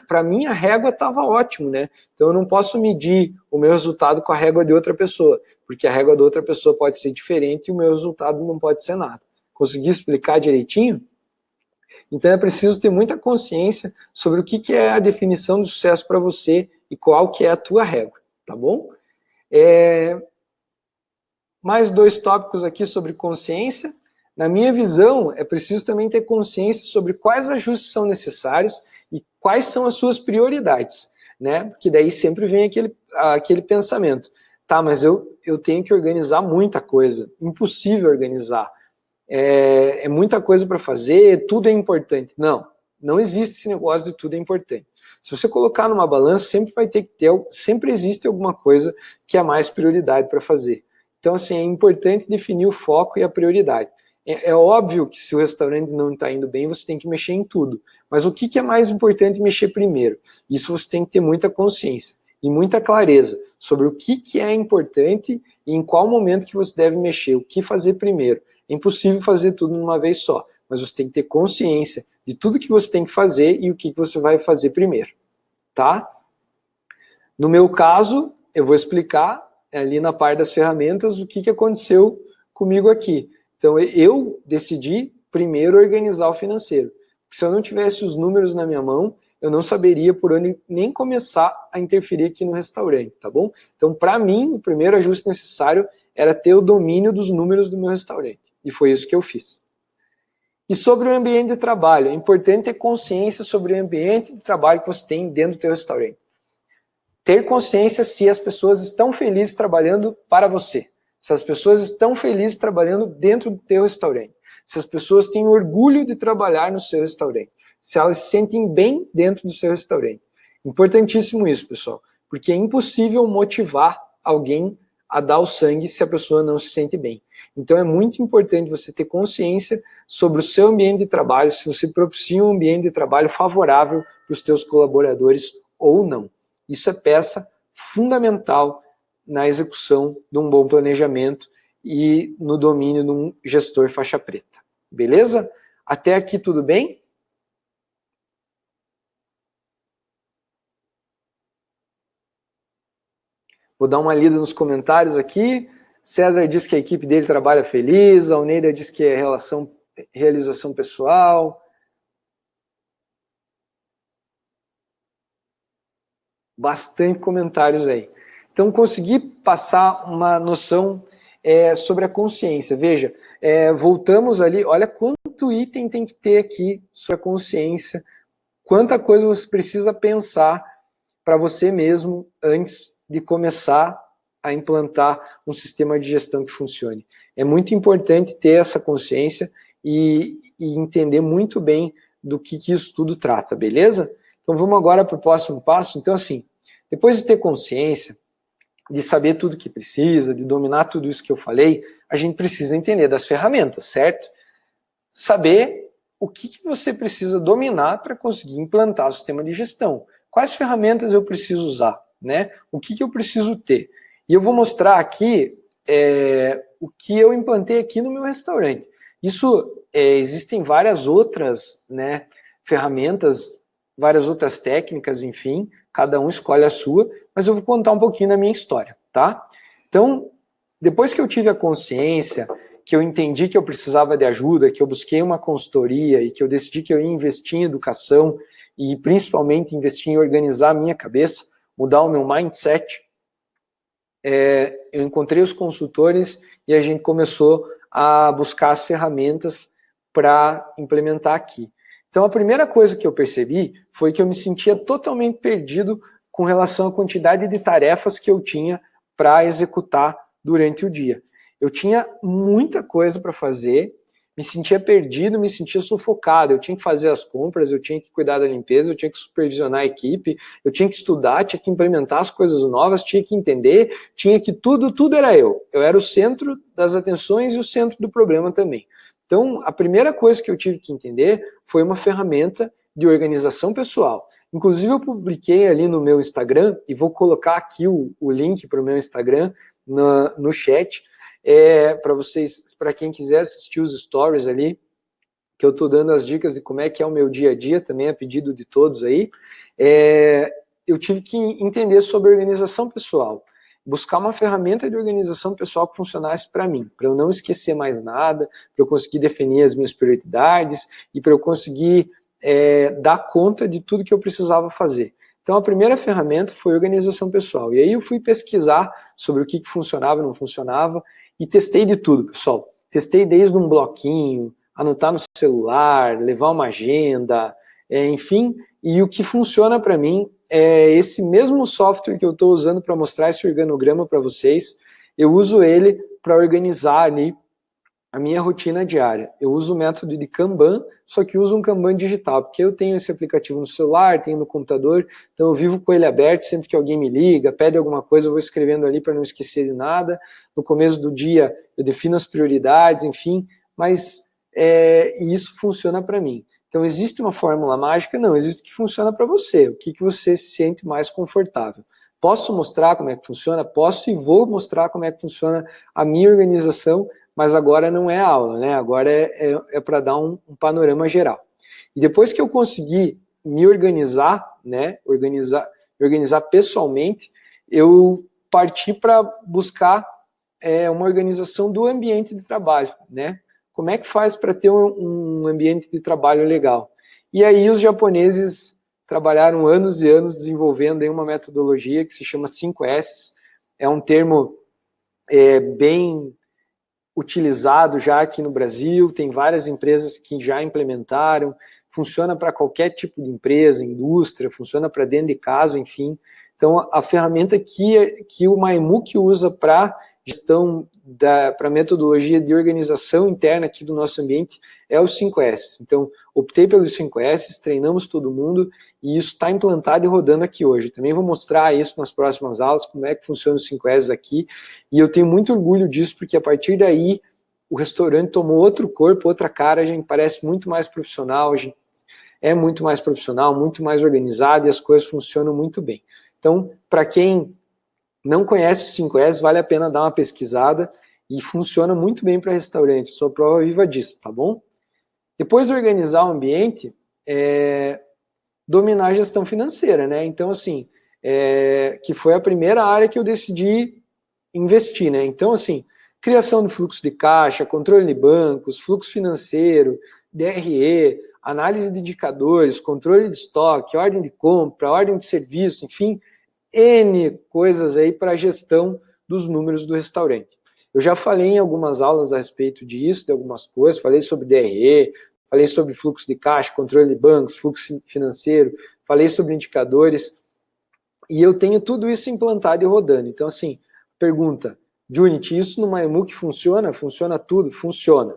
para mim, a régua estava ótimo, né? Então, eu não posso medir o meu resultado com a régua de outra pessoa, porque a régua de outra pessoa pode ser diferente e o meu resultado não pode ser nada. Consegui explicar direitinho? Então, é preciso ter muita consciência sobre o que é a definição do sucesso para você e qual que é a tua régua, tá bom? Mais 2 tópicos aqui sobre consciência. Na minha visão, é preciso também ter consciência sobre quais ajustes são necessários e quais são as suas prioridades, né? Porque daí sempre vem aquele pensamento, tá, mas eu tenho que organizar muita coisa, impossível organizar, é muita coisa para fazer, tudo é importante. Não, não existe esse negócio de tudo é importante. Se você colocar numa balança, sempre existe alguma coisa que é mais prioridade para fazer. Então, assim, é importante definir o foco e a prioridade. É óbvio que se o restaurante não está indo bem, você tem que mexer em tudo. Mas o que é mais importante mexer primeiro? Isso você tem que ter muita consciência e muita clareza sobre o que é importante e em qual momento que você deve mexer, o que fazer primeiro. É impossível fazer tudo numa vez só, mas você tem que ter consciência de tudo que você tem que fazer e o que você vai fazer primeiro, tá? No meu caso, eu vou explicar ali na parte das ferramentas o que aconteceu comigo aqui. Então, eu decidi primeiro organizar o financeiro. Porque se eu não tivesse os números na minha mão, eu não saberia por onde nem começar a interferir aqui no restaurante, tá bom? Então, para mim, o primeiro ajuste necessário era ter o domínio dos números do meu restaurante. E foi isso que eu fiz. E sobre o ambiente de trabalho, é importante ter consciência sobre o ambiente de trabalho que você tem dentro do teu restaurante. ter consciência se as pessoas estão felizes trabalhando para você, se as pessoas estão felizes trabalhando dentro do teu restaurante, se as pessoas têm orgulho de trabalhar no seu restaurante, se elas se sentem bem dentro do seu restaurante. Importantíssimo isso, pessoal, porque é impossível motivar alguém a dar o sangue se a pessoa não se sente bem. Então é muito importante você ter consciência sobre o seu ambiente de trabalho, se você propicia um ambiente de trabalho favorável para os teus colaboradores ou não. Isso é peça fundamental na execução de um bom planejamento e no domínio de um gestor faixa preta. Beleza? Até aqui tudo bem? Vou dar uma lida nos comentários aqui. César diz que a equipe dele trabalha feliz, a Oneida diz que é realização pessoal. Bastante comentários aí. Então, consegui passar uma noção sobre a consciência. Veja, voltamos ali, olha quanto item tem que ter aqui sobre a consciência, quanta coisa você precisa pensar para você mesmo antes de começar a implantar um sistema de gestão que funcione. É muito importante ter essa consciência e entender muito bem do que isso tudo trata, beleza? Então vamos agora para o próximo passo. Então assim, depois de ter consciência, de saber tudo que precisa, de dominar tudo isso que eu falei, a gente precisa entender das ferramentas, certo? Saber o que você precisa dominar para conseguir implantar o sistema de gestão. Quais ferramentas eu preciso usar, né? O que eu preciso ter? E eu vou mostrar aqui o que eu implantei aqui no meu restaurante. Isso, existem várias outras, né, ferramentas, várias outras técnicas, enfim, cada um escolhe a sua, mas eu vou contar um pouquinho da minha história, tá? Então, depois que eu tive a consciência, que eu entendi que eu precisava de ajuda, que eu busquei uma consultoria e que eu decidi que eu ia investir em educação e principalmente investir em organizar a minha cabeça, mudar o meu mindset, eu encontrei os consultores e a gente começou a buscar as ferramentas para implementar aqui. Então a primeira coisa que eu percebi foi que eu me sentia totalmente perdido com relação à quantidade de tarefas que eu tinha para executar durante o dia. Eu tinha muita coisa para fazer, me sentia perdido, me sentia sufocado. Eu tinha que fazer as compras, eu tinha que cuidar da limpeza, eu tinha que supervisionar a equipe, eu tinha que estudar, tinha que implementar as coisas novas, tinha que entender, tinha que tudo era eu. Eu era o centro das atenções e o centro do problema também. Então, a primeira coisa que eu tive que entender foi uma ferramenta de organização pessoal. Inclusive, eu publiquei ali no meu Instagram, e vou colocar aqui o link para o meu Instagram no chat, para vocês, para quem quiser assistir os stories ali, que eu estou dando as dicas de como é que é o meu dia a dia, também a pedido de todos aí, eu tive que entender sobre organização pessoal, buscar uma ferramenta de organização pessoal que funcionasse para mim, para eu não esquecer mais nada, para eu conseguir definir as minhas prioridades e para eu conseguir dar conta de tudo que eu precisava fazer. Então a primeira ferramenta foi organização pessoal, e aí eu fui pesquisar sobre o que funcionava e não funcionava, e testei de tudo, pessoal. Testei desde um bloquinho, anotar no celular, levar uma agenda, enfim, e o que funciona para mim é esse mesmo software que eu estou usando para mostrar esse organograma para vocês, eu uso ele para organizar ali a minha rotina diária. Eu uso o método de Kanban, só que uso um Kanban digital, porque eu tenho esse aplicativo no celular, tenho no computador, então eu vivo com ele aberto, sempre que alguém me liga, pede alguma coisa, eu vou escrevendo ali para não esquecer de nada. No começo do dia eu defino as prioridades, enfim, mas isso funciona para mim. Então existe uma fórmula mágica? Não, existe o que funciona para você, o que você se sente mais confortável. Posso mostrar como é que funciona? Posso e vou mostrar como é que funciona a minha organização, mas agora não é aula, né? Agora é para dar um panorama geral. E depois que eu consegui me organizar, né? Me organizar pessoalmente, eu parti para buscar uma organização do ambiente de trabalho, né? Como é que faz para ter um ambiente de trabalho legal? E aí os japoneses trabalharam anos e anos desenvolvendo aí uma metodologia que se chama 5S, é um termo bem utilizado já aqui no Brasil, tem várias empresas que já implementaram, funciona para qualquer tipo de empresa, indústria, funciona para dentro de casa, enfim, Então, a ferramenta que o MyMook usa para gestão, para metodologia de organização interna aqui do nosso ambiente é os 5S. Então, optei pelos 5S, treinamos todo mundo e isso está implantado e rodando aqui hoje. Também vou mostrar isso nas próximas aulas, como é que funciona os 5S aqui, e eu tenho muito orgulho disso, porque a partir daí o restaurante tomou outro corpo, outra cara, a gente parece muito mais profissional, a gente é muito mais profissional, muito mais organizado e as coisas funcionam muito bem. Então, para quem não conhece os 5S, vale a pena dar uma pesquisada e funciona muito bem para restaurante, sou prova viva disso, tá bom? Depois de organizar o ambiente, dominar a gestão financeira, né? Então, assim, que foi a primeira área que eu decidi investir, né? Então, assim, criação de fluxo de caixa, controle de bancos, fluxo financeiro, DRE, análise de indicadores, controle de estoque, ordem de compra, ordem de serviço, enfim, N coisas aí para a gestão dos números do restaurante. Eu já falei em algumas aulas a respeito disso, de algumas coisas, falei sobre DRE, falei sobre fluxo de caixa, controle de bancos, fluxo financeiro, falei sobre indicadores, e eu tenho tudo isso implantado e rodando. Então, assim, pergunta, Unity, isso no MyMook funciona? Funciona tudo? Funciona.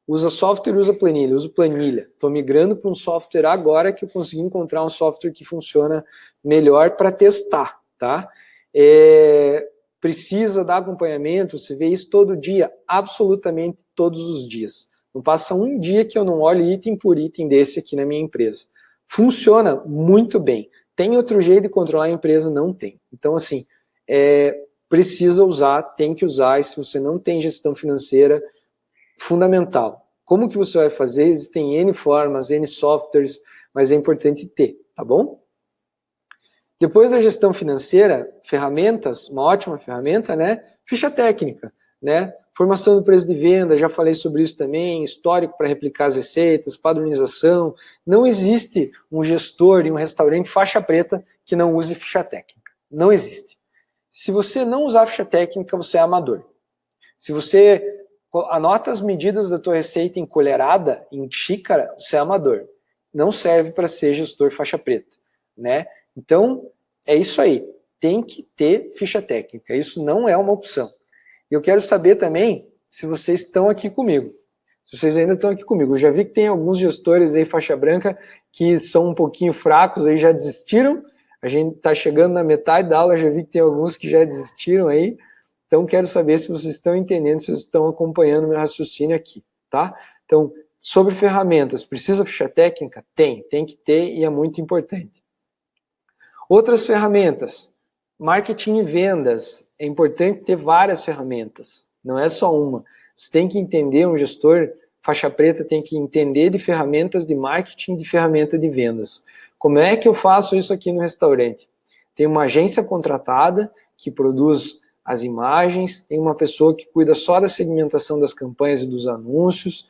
Usa software, usa planilha, uso planilha. Estou migrando para um software agora que eu consegui encontrar um software que funciona melhor para testar, tá? Precisa dar acompanhamento, você vê isso todo dia, absolutamente todos os dias. Não passa um dia que eu não olhe item por item desse aqui na minha empresa. Funciona muito bem. Tem outro jeito de controlar a empresa? Não tem. Então, assim, precisa usar, tem que usar, e se você não tem gestão financeira, fundamental. Como que você vai fazer? Existem N formas, N softwares, mas é importante ter, tá bom? Depois da gestão financeira, ferramentas, uma ótima ferramenta, né? Ficha técnica, né? Formação do preço de venda, já falei sobre isso também, histórico para replicar as receitas, padronização. Não existe um gestor de um restaurante faixa preta que não use ficha técnica. Não existe. Se você não usar ficha técnica, você é amador. Se você anota as medidas da tua receita em colherada, em xícara, você é amador. Não serve para ser gestor faixa preta, né? Então, é isso aí. Tem que ter ficha técnica. Isso não é uma opção. E eu quero saber também se vocês estão aqui comigo. Se vocês ainda estão aqui comigo. Eu já vi que tem alguns gestores aí faixa branca que são um pouquinho fracos, aí já desistiram. A gente está chegando na metade da aula, já vi que tem alguns que já desistiram aí. Então, quero saber se vocês estão entendendo, se vocês estão acompanhando o meu raciocínio aqui, tá? Então, sobre ferramentas, precisa ficha técnica? Tem que ter e é muito importante. Outras ferramentas, marketing e vendas. É importante ter várias ferramentas, não é só uma. Você tem que entender, um gestor faixa preta tem que entender de ferramentas de marketing, de ferramenta de vendas. Como é que eu faço isso aqui no restaurante? Tem uma agência contratada que produz as imagens, tem uma pessoa que cuida só da segmentação das campanhas e dos anúncios,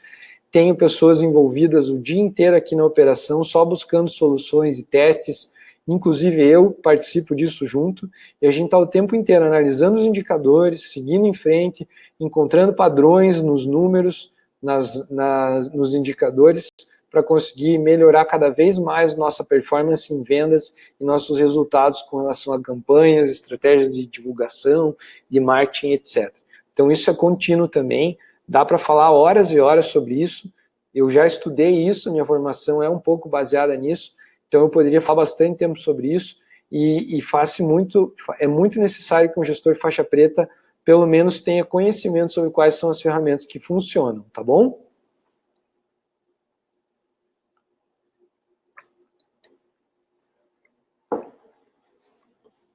tenho pessoas envolvidas o dia inteiro aqui na operação, só buscando soluções e testes, inclusive eu participo disso junto, e a gente está o tempo inteiro analisando os indicadores, seguindo em frente, encontrando padrões nos números, nos indicadores, para conseguir melhorar cada vez mais nossa performance em vendas e nossos resultados com relação a campanhas, estratégias de divulgação, de marketing, etc. Então isso é contínuo também, dá para falar horas e horas sobre isso, eu já estudei isso, minha formação é um pouco baseada nisso, então eu poderia falar bastante tempo sobre isso, e é muito necessário que um gestor faixa preta pelo menos tenha conhecimento sobre quais são as ferramentas que funcionam, tá bom?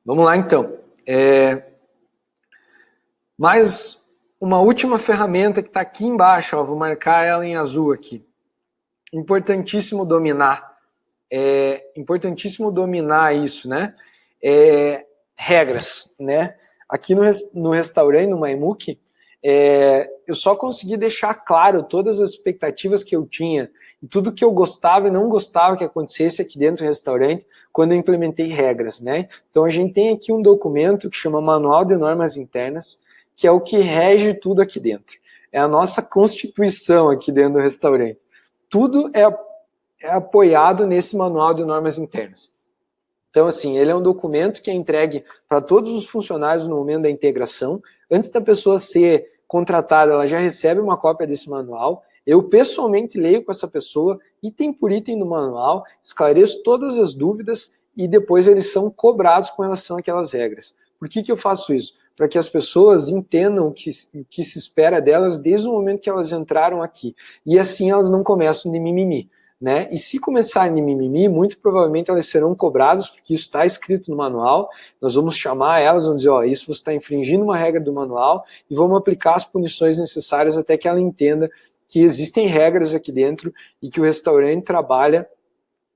Vamos lá, então. Mais uma última ferramenta que está aqui embaixo, ó, vou marcar ela em azul aqui. Importantíssimo dominar. Importantíssimo dominar isso, né? Regras, né? Aqui no restaurante, no MyMook, eu só consegui deixar claro todas as expectativas que eu tinha e tudo que eu gostava e não gostava que acontecesse aqui dentro do restaurante quando eu implementei regras, né? Então a gente tem aqui um documento que chama Manual de Normas Internas, que é o que rege tudo aqui dentro. É a nossa constituição aqui dentro do restaurante. Tudo é apoiado nesse Manual de Normas Internas. Então, assim, ele é um documento que é entregue para todos os funcionários no momento da integração. Antes da pessoa ser contratada, ela já recebe uma cópia desse manual. Eu pessoalmente leio com essa pessoa, item por item do manual, esclareço todas as dúvidas e depois eles são cobrados com relação àquelas regras. Por que eu faço isso? Para que as pessoas entendam o que se espera delas desde o momento que elas entraram aqui. E assim elas não começam de mimimi. Né? E se começarem de mimimi, muito provavelmente elas serão cobradas, porque isso está escrito no manual. Nós vamos chamar elas, vamos dizer, ó, isso você está infringindo uma regra do manual, e vamos aplicar as punições necessárias até que ela entenda que existem regras aqui dentro e que o restaurante trabalha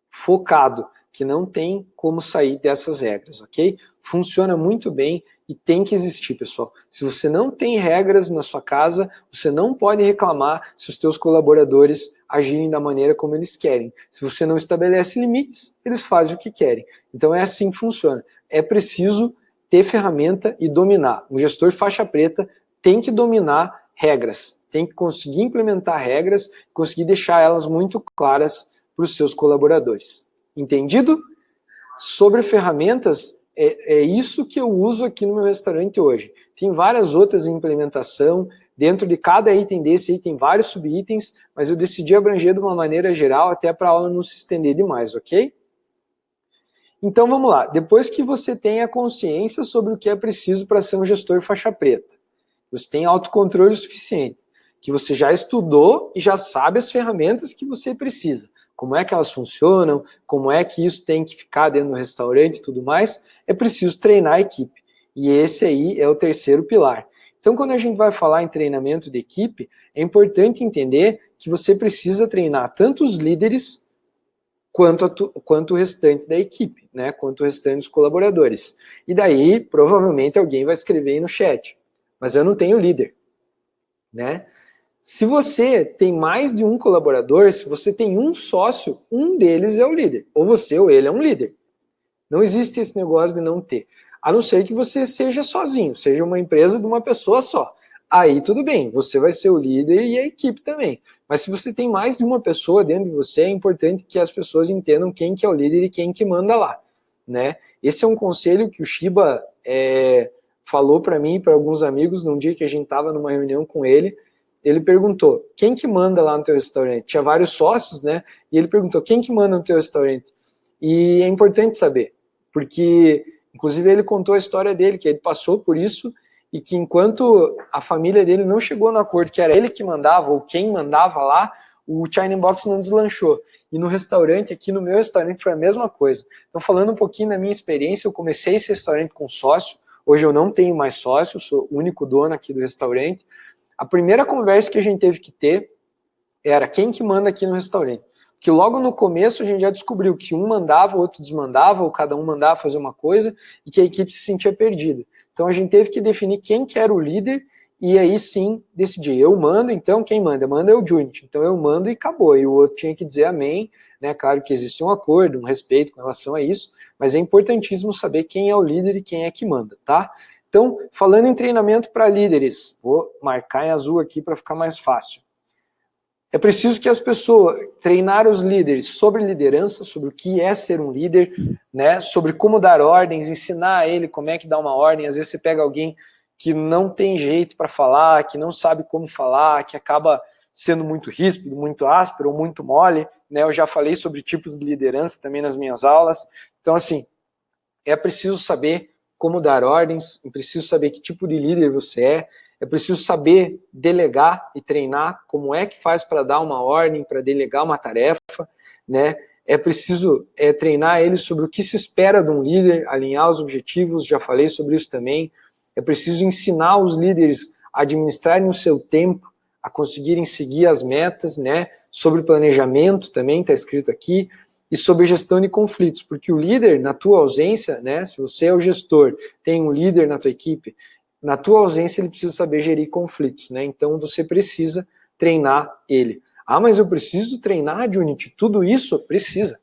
focado, que não tem como sair dessas regras, ok? Funciona muito bem e tem que existir, pessoal. Se você não tem regras na sua casa, você não pode reclamar se os teus colaboradores agirem da maneira como eles querem. Se você não estabelece limites, eles fazem o que querem. Então é assim que funciona. É preciso ter ferramenta e dominar. Um gestor faixa preta tem que dominar regras, tem que conseguir implementar regras, conseguir deixar elas muito claras para os seus colaboradores. Entendido? Sobre ferramentas, é isso que eu uso aqui no meu restaurante hoje. Tem várias outras em implementação. Dentro de cada item desse aí tem vários subitens, mas eu decidi abranger de uma maneira geral até para a aula não se estender demais, ok? Então vamos lá. Depois que você tem a consciência sobre o que é preciso para ser um gestor faixa preta, você tem autocontrole suficiente, que você já estudou e já sabe as ferramentas que você precisa. Como é que elas funcionam, como é que isso tem que ficar dentro do restaurante e tudo mais, é preciso treinar a equipe. E esse aí é o terceiro pilar. Então, quando a gente vai falar em treinamento de equipe, é importante entender que você precisa treinar tanto os líderes quanto o restante da equipe, né? Quanto o restante dos colaboradores. E daí, provavelmente, alguém vai escrever aí no chat, mas eu não tenho líder, né? Se você tem mais de um colaborador, se você tem um sócio, um deles é o líder. Ou você ou ele é um líder. Não existe esse negócio de não ter. A não ser que você seja sozinho, seja uma empresa de uma pessoa só. Aí tudo bem, você vai ser o líder e a equipe também. Mas se você tem mais de uma pessoa dentro de você, é importante que as pessoas entendam quem que é o líder e quem que manda lá, né? Esse é um conselho que o Shiba falou para mim e para alguns amigos num dia que a gente estava numa reunião com ele. Ele perguntou, quem que manda lá no teu restaurante? Tinha vários sócios, né? E ele perguntou, quem que manda no teu restaurante? E é importante saber, porque, inclusive, ele contou a história dele, que ele passou por isso, e que enquanto a família dele não chegou no acordo que era ele que mandava, ou quem mandava lá, o China Box não deslanchou. E no restaurante, aqui no meu restaurante, foi a mesma coisa. Então, falando um pouquinho da minha experiência, eu comecei esse restaurante com sócio, hoje eu não tenho mais sócio, sou o único dono aqui do restaurante. A primeira conversa que a gente teve que ter era quem que manda aqui no restaurante. Que logo no começo a gente já descobriu que um mandava, o outro desmandava, ou cada um mandava fazer uma coisa, e que a equipe se sentia perdida. Então a gente teve que definir quem que era o líder, e aí sim decidir. Eu mando, então quem manda? Manda é o Junit. Então eu mando e acabou. E o outro tinha que dizer amém, né? Claro que existe um acordo, um respeito com relação a isso, mas é importantíssimo saber quem é o líder e quem é que manda, tá? Então, falando em treinamento para líderes, vou marcar em azul aqui para ficar mais fácil. É preciso que as pessoas treinar os líderes sobre liderança, sobre o que é ser um líder, né? Sobre como dar ordens, ensinar a ele como é que dá uma ordem. Às vezes você pega alguém que não tem jeito para falar, que não sabe como falar, que acaba sendo muito ríspido, muito áspero ou muito mole, né? Eu já falei sobre tipos de liderança também nas minhas aulas. Então, assim, é preciso saber como dar ordens, é preciso saber que tipo de líder você é preciso saber delegar e treinar como é que faz para dar uma ordem, para delegar uma tarefa, né? É preciso treinar eles sobre o que se espera de um líder, alinhar os objetivos, já falei sobre isso também. É preciso ensinar os líderes a administrarem o seu tempo, a conseguirem seguir as metas, né? Sobre planejamento também, está escrito aqui, e sobre gestão de conflitos, porque o líder, na tua ausência, né? Se você é o gestor, tem um líder na tua equipe, na tua ausência ele precisa saber gerir conflitos, né? Então você precisa treinar ele. Ah, mas eu preciso treinar, Junit, tudo isso? Precisa.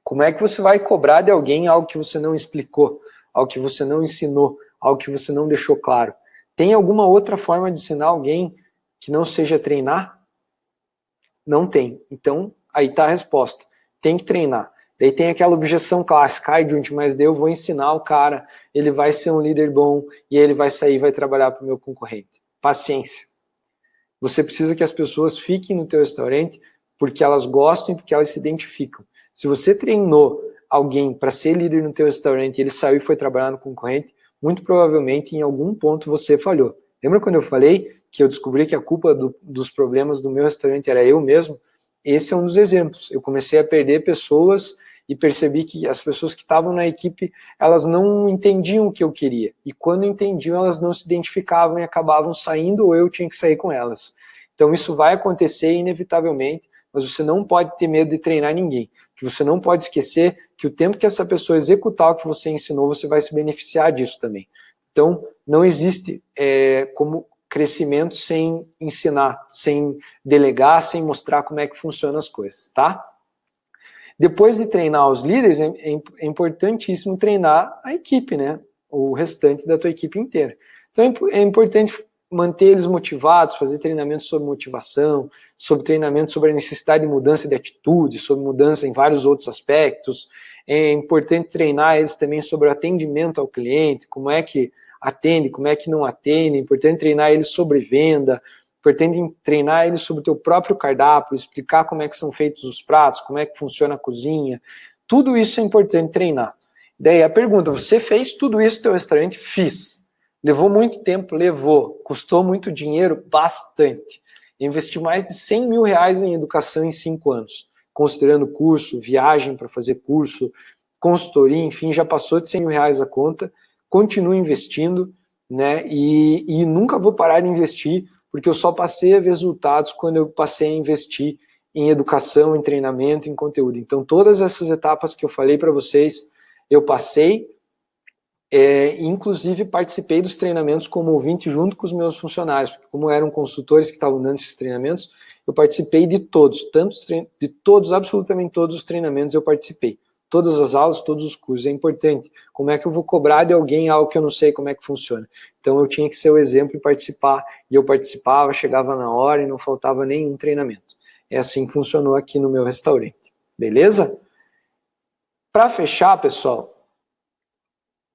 Como é que você vai cobrar de alguém algo que você não explicou, algo que você não ensinou, algo que você não deixou claro? Tem alguma outra forma de ensinar alguém que não seja treinar? Não tem. Então, aí está a resposta. Tem que treinar. Daí tem aquela objeção clássica, Junti, mas daí eu vou ensinar o cara, ele vai ser um líder bom e ele vai sair e vai trabalhar para o meu concorrente. Paciência. Você precisa que as pessoas fiquem no teu restaurante porque elas gostam e porque elas se identificam. Se você treinou alguém para ser líder no teu restaurante e ele saiu e foi trabalhar no concorrente, muito provavelmente em algum ponto você falhou. Lembra quando eu falei que eu descobri que a culpa dos problemas do meu restaurante era eu mesmo? Esse é um dos exemplos. Eu comecei a perder pessoas e percebi que as pessoas que estavam na equipe, elas não entendiam o que eu queria. E quando entendiam, elas não se identificavam e acabavam saindo ou eu tinha que sair com elas. Então isso vai acontecer inevitavelmente, mas você não pode ter medo de treinar ninguém. Que você não pode esquecer que o tempo que essa pessoa executar o que você ensinou, você vai se beneficiar disso também. Então, não existe como crescimento sem ensinar, sem delegar, sem mostrar como é que funcionam as coisas, tá? Depois de treinar os líderes, é importantíssimo treinar a equipe, né? O restante da tua equipe inteira. Então, é importante manter eles motivados, fazer treinamento sobre motivação, sobre treinamento sobre a necessidade de mudança de atitude, sobre mudança em vários outros aspectos. É importante treinar eles também sobre o atendimento ao cliente, como é que atende, como é que não atende. É importante treinar eles sobre venda, importante treinar eles sobre o teu próprio cardápio, explicar como é que são feitos os pratos, como é que funciona a cozinha. Tudo isso é importante treinar. Daí a pergunta, você fez tudo isso no teu restaurante? Fiz. Levou muito tempo? Levou. Custou muito dinheiro? Bastante. Investi mais de 100 mil reais em educação em 5 anos, considerando curso, viagem para fazer curso, consultoria, enfim, já passou de 100 mil reais a conta, continuo investindo, né, e nunca vou parar de investir, porque eu só passei a ver resultados quando eu passei a investir em educação, em treinamento, em conteúdo. Então, todas essas etapas que eu falei para vocês, eu passei, inclusive participei dos treinamentos como ouvinte junto com os meus funcionários, porque como eram consultores que estavam dando esses treinamentos, eu participei de todos, de todos, absolutamente todos os treinamentos eu participei. Todas as aulas, todos os cursos, é importante. Como é que eu vou cobrar de alguém algo que eu não sei como é que funciona? Então eu tinha que ser o exemplo e participar, e eu participava, chegava na hora e não faltava nenhum treinamento. É assim que funcionou aqui no meu restaurante. Beleza? Para fechar, pessoal,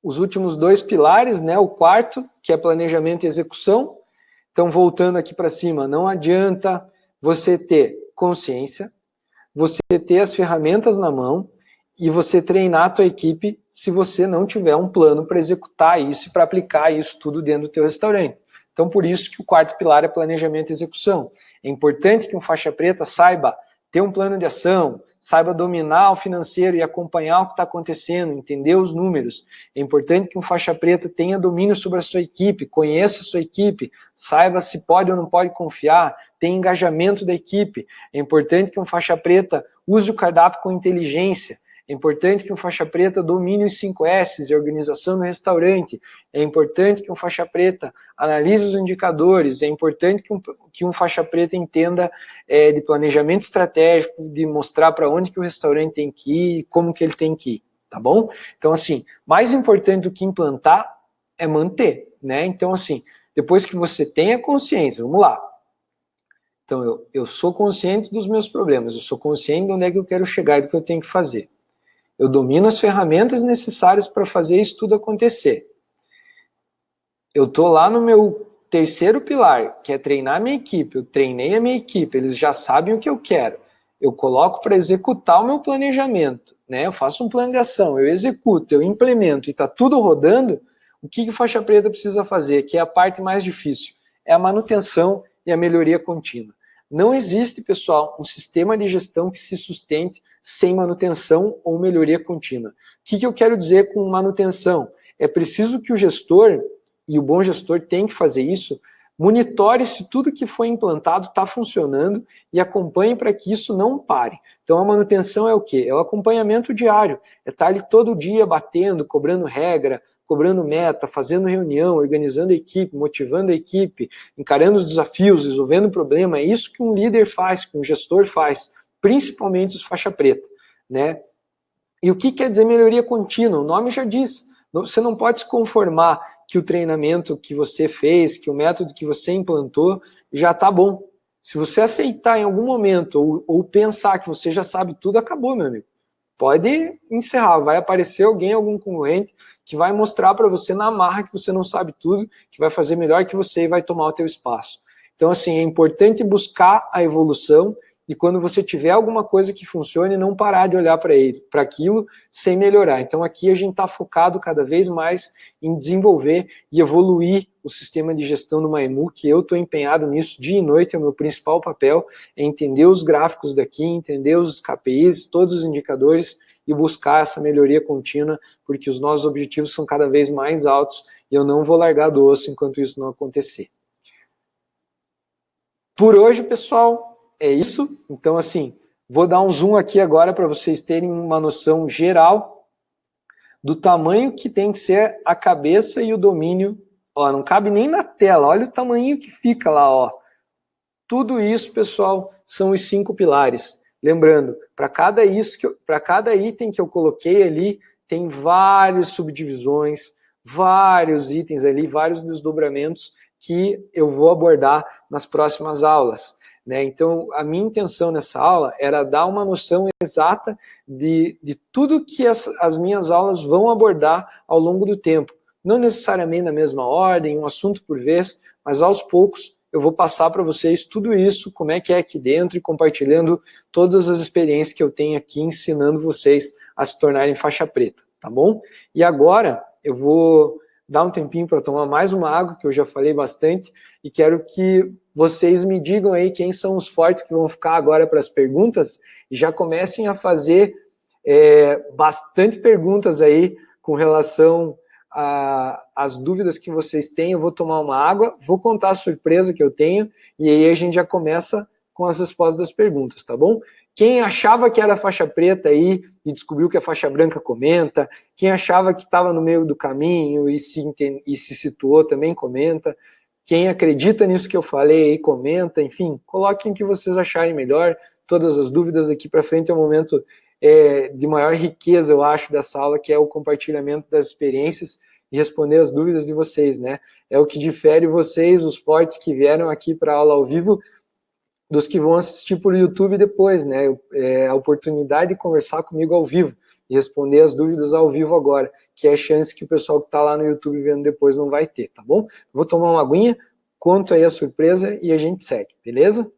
os últimos 2 pilares, né? O quarto, que é planejamento e execução. Então, voltando aqui para cima, não adianta você ter consciência, você ter as ferramentas na mão e você treinar a tua equipe se você não tiver um plano para executar isso e para aplicar isso tudo dentro do teu restaurante. Então, por isso que o quarto pilar é planejamento e execução. É importante que um faixa preta saiba ter um plano de ação, saiba dominar o financeiro e acompanhar o que está acontecendo, entender os números. É importante que um faixa preta tenha domínio sobre a sua equipe, conheça a sua equipe, saiba se pode ou não pode confiar, tenha engajamento da equipe. É importante que um faixa preta use o cardápio com inteligência. É importante que um faixa preta domine os 5 S's e a organização no restaurante. É importante que um faixa preta analise os indicadores. É importante que um faixa preta entenda de planejamento estratégico, de mostrar para onde que o restaurante tem que ir, como que ele tem que ir, tá bom? Então, assim, mais importante do que implantar é manter, né? Então, assim, depois que você tem a consciência, vamos lá. Então, eu sou consciente dos meus problemas, eu sou consciente de onde é que eu quero chegar e do que eu tenho que fazer. Eu domino as ferramentas necessárias para fazer isso tudo acontecer. Eu estou lá no meu terceiro pilar, que é treinar a minha equipe. Eu treinei a minha equipe, eles já sabem o que eu quero. Eu coloco para executar o meu planejamento, né? Eu faço um plano de ação, eu executo, eu implemento e está tudo rodando. O que o faixa preta precisa fazer, que é a parte mais difícil? É a manutenção e a melhoria contínua. Não existe, pessoal, um sistema de gestão que se sustente sem manutenção ou melhoria contínua. O que eu quero dizer com manutenção? É preciso que o gestor, e o bom gestor tem que fazer isso, monitore se tudo que foi implantado está funcionando e acompanhe para que isso não pare. Então a manutenção é o quê? É o acompanhamento diário, é estar ali todo dia batendo, cobrando regra, cobrando meta, fazendo reunião, organizando a equipe, motivando a equipe, encarando os desafios, resolvendo o problema. É isso que um líder faz, que um gestor faz, principalmente os faixa preta, né? E o que quer dizer melhoria contínua? O nome já diz. Você não pode se conformar que o treinamento que você fez, que o método que você implantou já está bom. Se você aceitar em algum momento ou pensar que você já sabe tudo, acabou, meu amigo. pode encerrar, vai aparecer alguém, algum concorrente, que vai mostrar para você na marra que você não sabe tudo, que vai fazer melhor que você e vai tomar o teu espaço. Então, assim, é importante buscar a evolução e quando você tiver alguma coisa que funcione, não parar de olhar para aquilo sem melhorar. Então, aqui a gente está focado cada vez mais em desenvolver e evoluir o sistema de gestão do Maimu, que eu estou empenhado nisso dia e noite, é o meu principal papel, é entender os gráficos daqui, entender os KPIs, todos os indicadores e buscar essa melhoria contínua, porque os nossos objetivos são cada vez mais altos e eu não vou largar do osso enquanto isso não acontecer. Por hoje, pessoal, é isso. Então, assim, vou dar um zoom aqui agora para vocês terem uma noção geral do tamanho que tem que ser a cabeça e o domínio. Ó, não cabe nem na tela, olha o tamanho que fica lá, ó. Tudo isso, pessoal, são os 5 pilares. Lembrando, para cada item que eu coloquei ali, tem várias subdivisões, vários itens ali, vários desdobramentos que eu vou abordar nas próximas aulas. Né? Então, a minha intenção nessa aula era dar uma noção exata de tudo que as minhas aulas vão abordar ao longo do tempo. Não necessariamente na mesma ordem, um assunto por vez, mas aos poucos eu vou passar para vocês tudo isso, como é que é aqui dentro e compartilhando todas as experiências que eu tenho aqui, ensinando vocês a se tornarem faixa preta, tá bom? E agora eu vou dar um tempinho para tomar mais uma água, que eu já falei bastante, e quero que vocês me digam aí quem são os fortes que vão ficar agora para as perguntas, e já comecem a fazer bastante perguntas aí com relação às dúvidas que vocês têm. Eu vou tomar uma água, vou contar a surpresa que eu tenho, e aí a gente já começa com as respostas das perguntas, tá bom? Quem achava que era faixa preta aí e descobriu que a faixa branca comenta, quem achava que estava no meio do caminho e se situou também comenta, quem acredita nisso que eu falei aí comenta, enfim, coloquem o que vocês acharem melhor, todas as dúvidas daqui para frente é um momento de maior riqueza, eu acho, dessa aula, que é o compartilhamento das experiências e responder as dúvidas de vocês, né? É o que difere vocês, os fortes que vieram aqui para a aula ao vivo, dos que vão assistir por YouTube depois, né? A oportunidade de conversar comigo ao vivo e responder as dúvidas ao vivo agora, que é a chance que o pessoal que está lá no YouTube vendo depois não vai ter, tá bom? Vou tomar uma aguinha, conto aí a surpresa e a gente segue, beleza?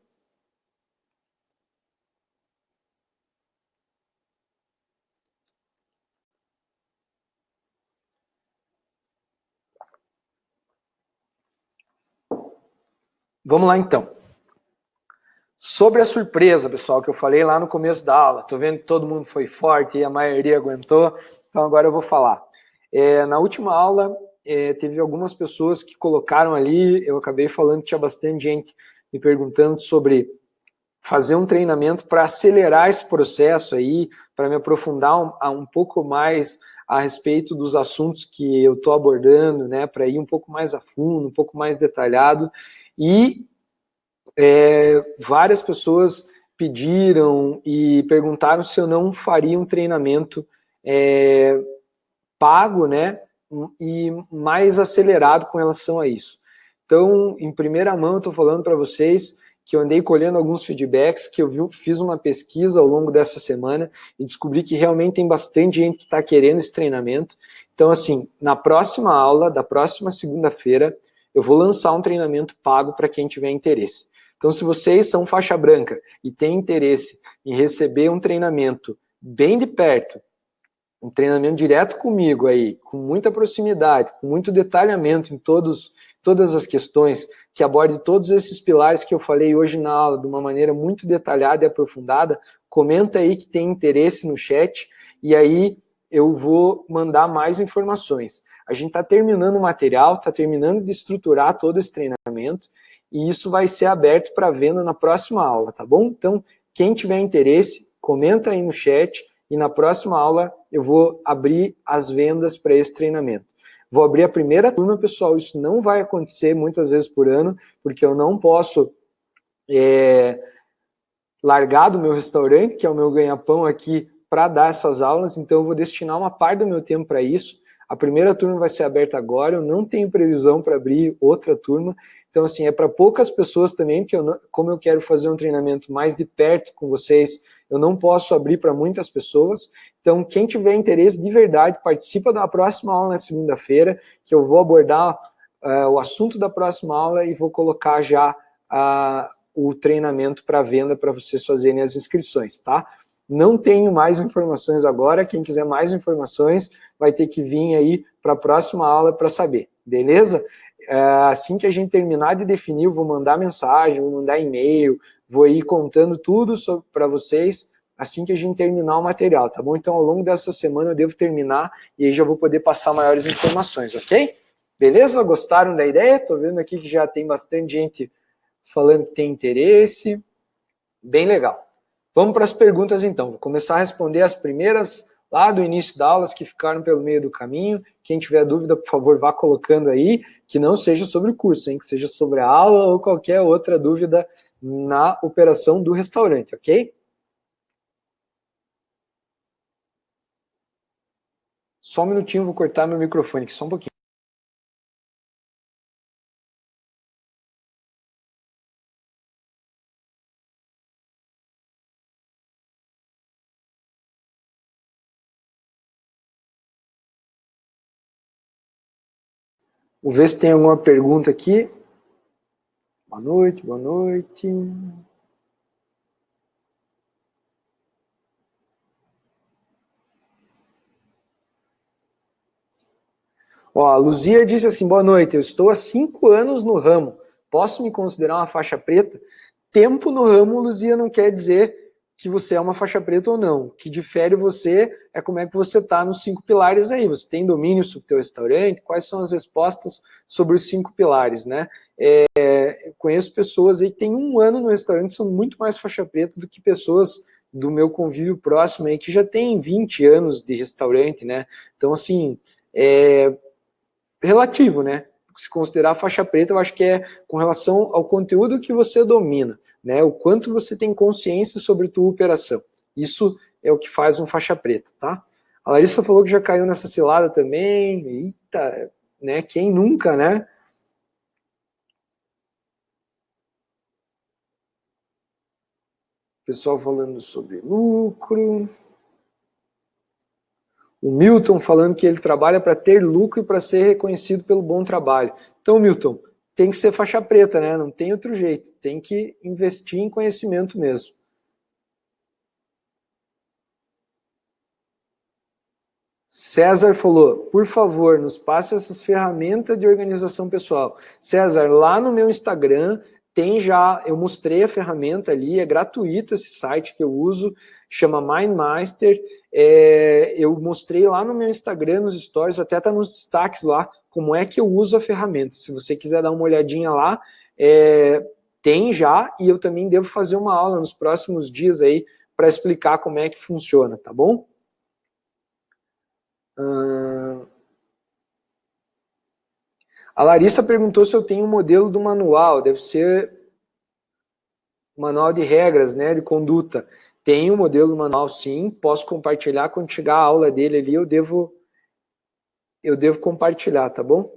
Vamos lá então. Sobre a surpresa, pessoal, que eu falei lá no começo da aula, tô vendo que todo mundo foi forte e a maioria aguentou, então agora eu vou falar. Na última aula, teve algumas pessoas que colocaram ali, eu acabei falando que tinha bastante gente me perguntando sobre fazer um treinamento para acelerar esse processo aí, para me aprofundar um pouco mais a respeito dos assuntos que eu estou abordando, né, para ir um pouco mais a fundo, um pouco mais detalhado, e várias pessoas pediram e perguntaram se eu não faria um treinamento pago, né, e mais acelerado com relação a isso. Então, em primeira mão, eu estou falando para vocês que eu andei colhendo alguns feedbacks, que eu fiz uma pesquisa ao longo dessa semana e descobri que realmente tem bastante gente que está querendo esse treinamento. Então, assim, na próxima aula, da próxima segunda-feira, eu vou lançar um treinamento pago para quem tiver interesse. Então, se vocês são faixa branca e têm interesse em receber um treinamento bem de perto, um treinamento direto comigo aí, com muita proximidade, com muito detalhamento em todas as questões, que aborde todos esses pilares que eu falei hoje na aula de uma maneira muito detalhada e aprofundada, comenta aí que tem interesse no chat, e aí eu vou mandar mais informações. A gente está terminando o material, está terminando de estruturar todo esse treinamento, e isso vai ser aberto para venda na próxima aula, tá bom? Então, quem tiver interesse, comenta aí no chat, e na próxima aula eu vou abrir as vendas para esse treinamento. Vou abrir a primeira turma, pessoal, isso não vai acontecer muitas vezes por ano, porque eu não posso largar do meu restaurante, que é o meu ganha-pão aqui, para dar essas aulas, então eu vou destinar uma parte do meu tempo para isso. A primeira turma vai ser aberta agora, eu não tenho previsão para abrir outra turma, então assim, é para poucas pessoas também, porque como eu quero fazer um treinamento mais de perto com vocês, eu não posso abrir para muitas pessoas, Então, quem tiver interesse de verdade, participa da próxima aula na segunda-feira, que eu vou abordar o assunto da próxima aula e vou colocar já o treinamento para venda para vocês fazerem as inscrições, tá? Não tenho mais informações agora, quem quiser mais informações vai ter que vir aí para a próxima aula para saber, beleza? Assim que a gente terminar de definir, eu vou mandar mensagem, vou mandar e-mail, vou ir contando tudo para vocês, assim que a gente terminar o material, tá bom? Então, ao longo dessa semana eu devo terminar e aí já vou poder passar maiores informações, ok? Beleza? Gostaram da ideia? Tô vendo aqui que já tem bastante gente falando que tem interesse. Bem legal. Vamos para as perguntas então. Vou começar a responder as primeiras lá do início da aula, as que ficaram pelo meio do caminho. Quem tiver dúvida, por favor, vá colocando aí, que não seja sobre o curso, hein? Que seja sobre a aula ou qualquer outra dúvida na operação do restaurante, ok? Só um minutinho, vou cortar meu microfone aqui, só um pouquinho. Vou ver se tem alguma pergunta aqui. Boa noite, boa noite. Ó, a Luzia disse assim, boa noite, eu estou há 5 anos no ramo, posso me considerar uma faixa preta? Tempo no ramo, Luzia, não quer dizer que você é uma faixa preta ou não. O que difere você é como é que você está nos 5 pilares aí. Você tem domínio sobre o teu restaurante? Quais são as respostas sobre os 5 pilares, né? Conheço pessoas aí que têm 1 ano no restaurante, são muito mais faixa preta do que pessoas do meu convívio próximo aí, que já tem 20 anos de restaurante, né? Então, assim, relativo, né? Se considerar faixa preta, eu acho que é com relação ao conteúdo que você domina, né? O quanto você tem consciência sobre tua operação. Isso é o que faz um faixa preta, tá? A Larissa falou que já caiu nessa cilada também. Eita, né? Quem nunca, né? Pessoal falando sobre lucro. O Milton falando que ele trabalha para ter lucro e para ser reconhecido pelo bom trabalho. Então, Milton, tem que ser faixa preta, né? Não tem outro jeito. Tem que investir em conhecimento mesmo. César falou, por favor, nos passe essas ferramentas de organização pessoal. César, lá no meu Instagram tem já, eu mostrei a ferramenta ali, é gratuito esse site que eu uso, chama MindMaster. Eu mostrei lá no meu Instagram, nos stories, até tá nos destaques lá, como é que eu uso a ferramenta. Se você quiser dar uma olhadinha lá, tem já, e eu também devo fazer uma aula nos próximos dias aí para explicar como é que funciona, tá bom? A Larissa perguntou se eu tenho um modelo do manual, deve ser manual de regras, né, de conduta. Tenho um modelo do manual, sim, posso compartilhar, quando chegar a aula dele ali, eu devo compartilhar, tá bom?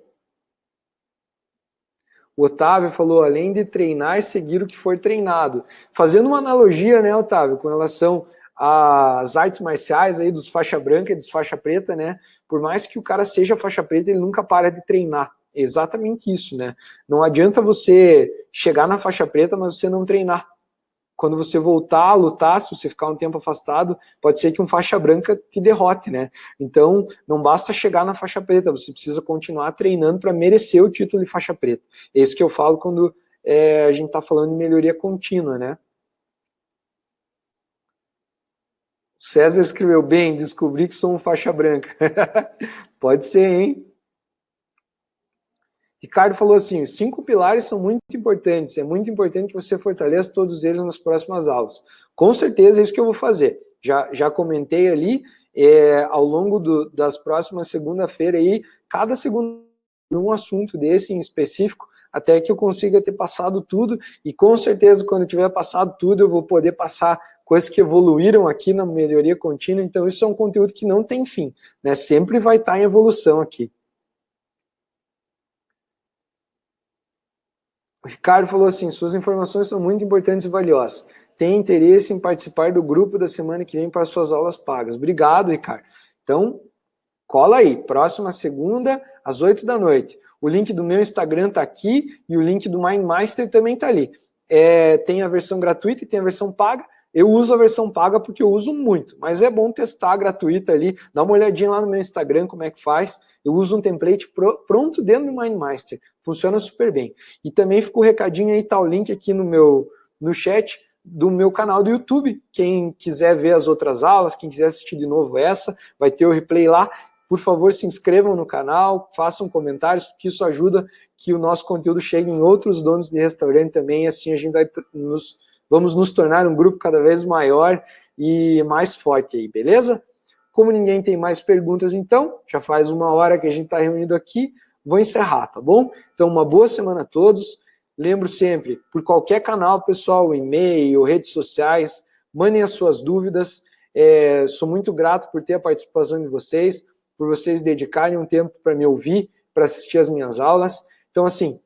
O Otávio falou, além de treinar, seguir o que for treinado. Fazendo uma analogia, né, Otávio, com relação às artes marciais aí dos faixa branca e dos faixa preta, né, por mais que o cara seja faixa preta, ele nunca para de treinar. É exatamente isso, né? Não adianta você chegar na faixa preta, mas você não treinar. Quando você voltar a lutar, se você ficar um tempo afastado, pode ser que um faixa branca te derrote, né? Então, não basta chegar na faixa preta, você precisa continuar treinando para merecer o título de faixa preta. É isso que eu falo quando a gente está falando de melhoria contínua, né? César escreveu bem, descobri que sou um faixa branca. Pode ser, hein? Ricardo falou assim, os 5 pilares são muito importantes, é muito importante que você fortaleça todos eles nas próximas aulas. Com certeza é isso que eu vou fazer. Já comentei ali, ao longo das próximas segunda-feira aí, cada segunda um assunto desse em específico, até que eu consiga ter passado tudo, e com certeza quando eu tiver passado tudo, eu vou poder passar coisas que evoluíram aqui na melhoria contínua, então isso é um conteúdo que não tem fim, né? Sempre vai estar em evolução aqui. O Ricardo falou assim, suas informações são muito importantes e valiosas. tem interesse em participar do grupo da semana que vem para suas aulas pagas. Obrigado, Ricardo. Então, cola aí, próxima segunda, às 8 da noite. O link do meu Instagram está aqui e o link do MindMeister também está ali. Tem a versão gratuita e tem a versão paga. Eu uso a versão paga porque eu uso muito, mas é bom testar a gratuita ali. Dá uma olhadinha lá no meu Instagram como é que faz. Eu uso um template pronto dentro do MindMeister. Funciona super bem. E também fica o recadinho aí, tá o link aqui no chat do meu canal do YouTube. Quem quiser ver as outras aulas, quem quiser assistir de novo essa, vai ter o replay lá. Por favor, se inscrevam no canal, façam comentários, porque isso ajuda que o nosso conteúdo chegue em outros donos de restaurante também, e assim a gente vamos nos tornar um grupo cada vez maior e mais forte aí, beleza? Como ninguém tem mais perguntas, então, já faz 1 hora que a gente está reunido aqui, vou encerrar, tá bom? Então, uma boa semana a todos. Lembro sempre, por qualquer canal, pessoal, e-mail, redes sociais, mandem as suas dúvidas. Sou muito grato por ter a participação de vocês, por vocês dedicarem um tempo para me ouvir, para assistir as minhas aulas. Então, assim,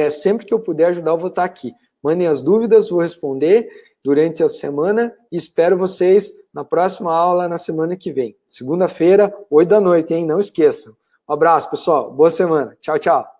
sempre que eu puder ajudar, eu vou estar aqui. Mandem as dúvidas, vou responder durante a semana e espero vocês na próxima aula na semana que vem. Segunda-feira, 8 da noite, hein? Não esqueçam. Um abraço, pessoal. Boa semana. Tchau, tchau.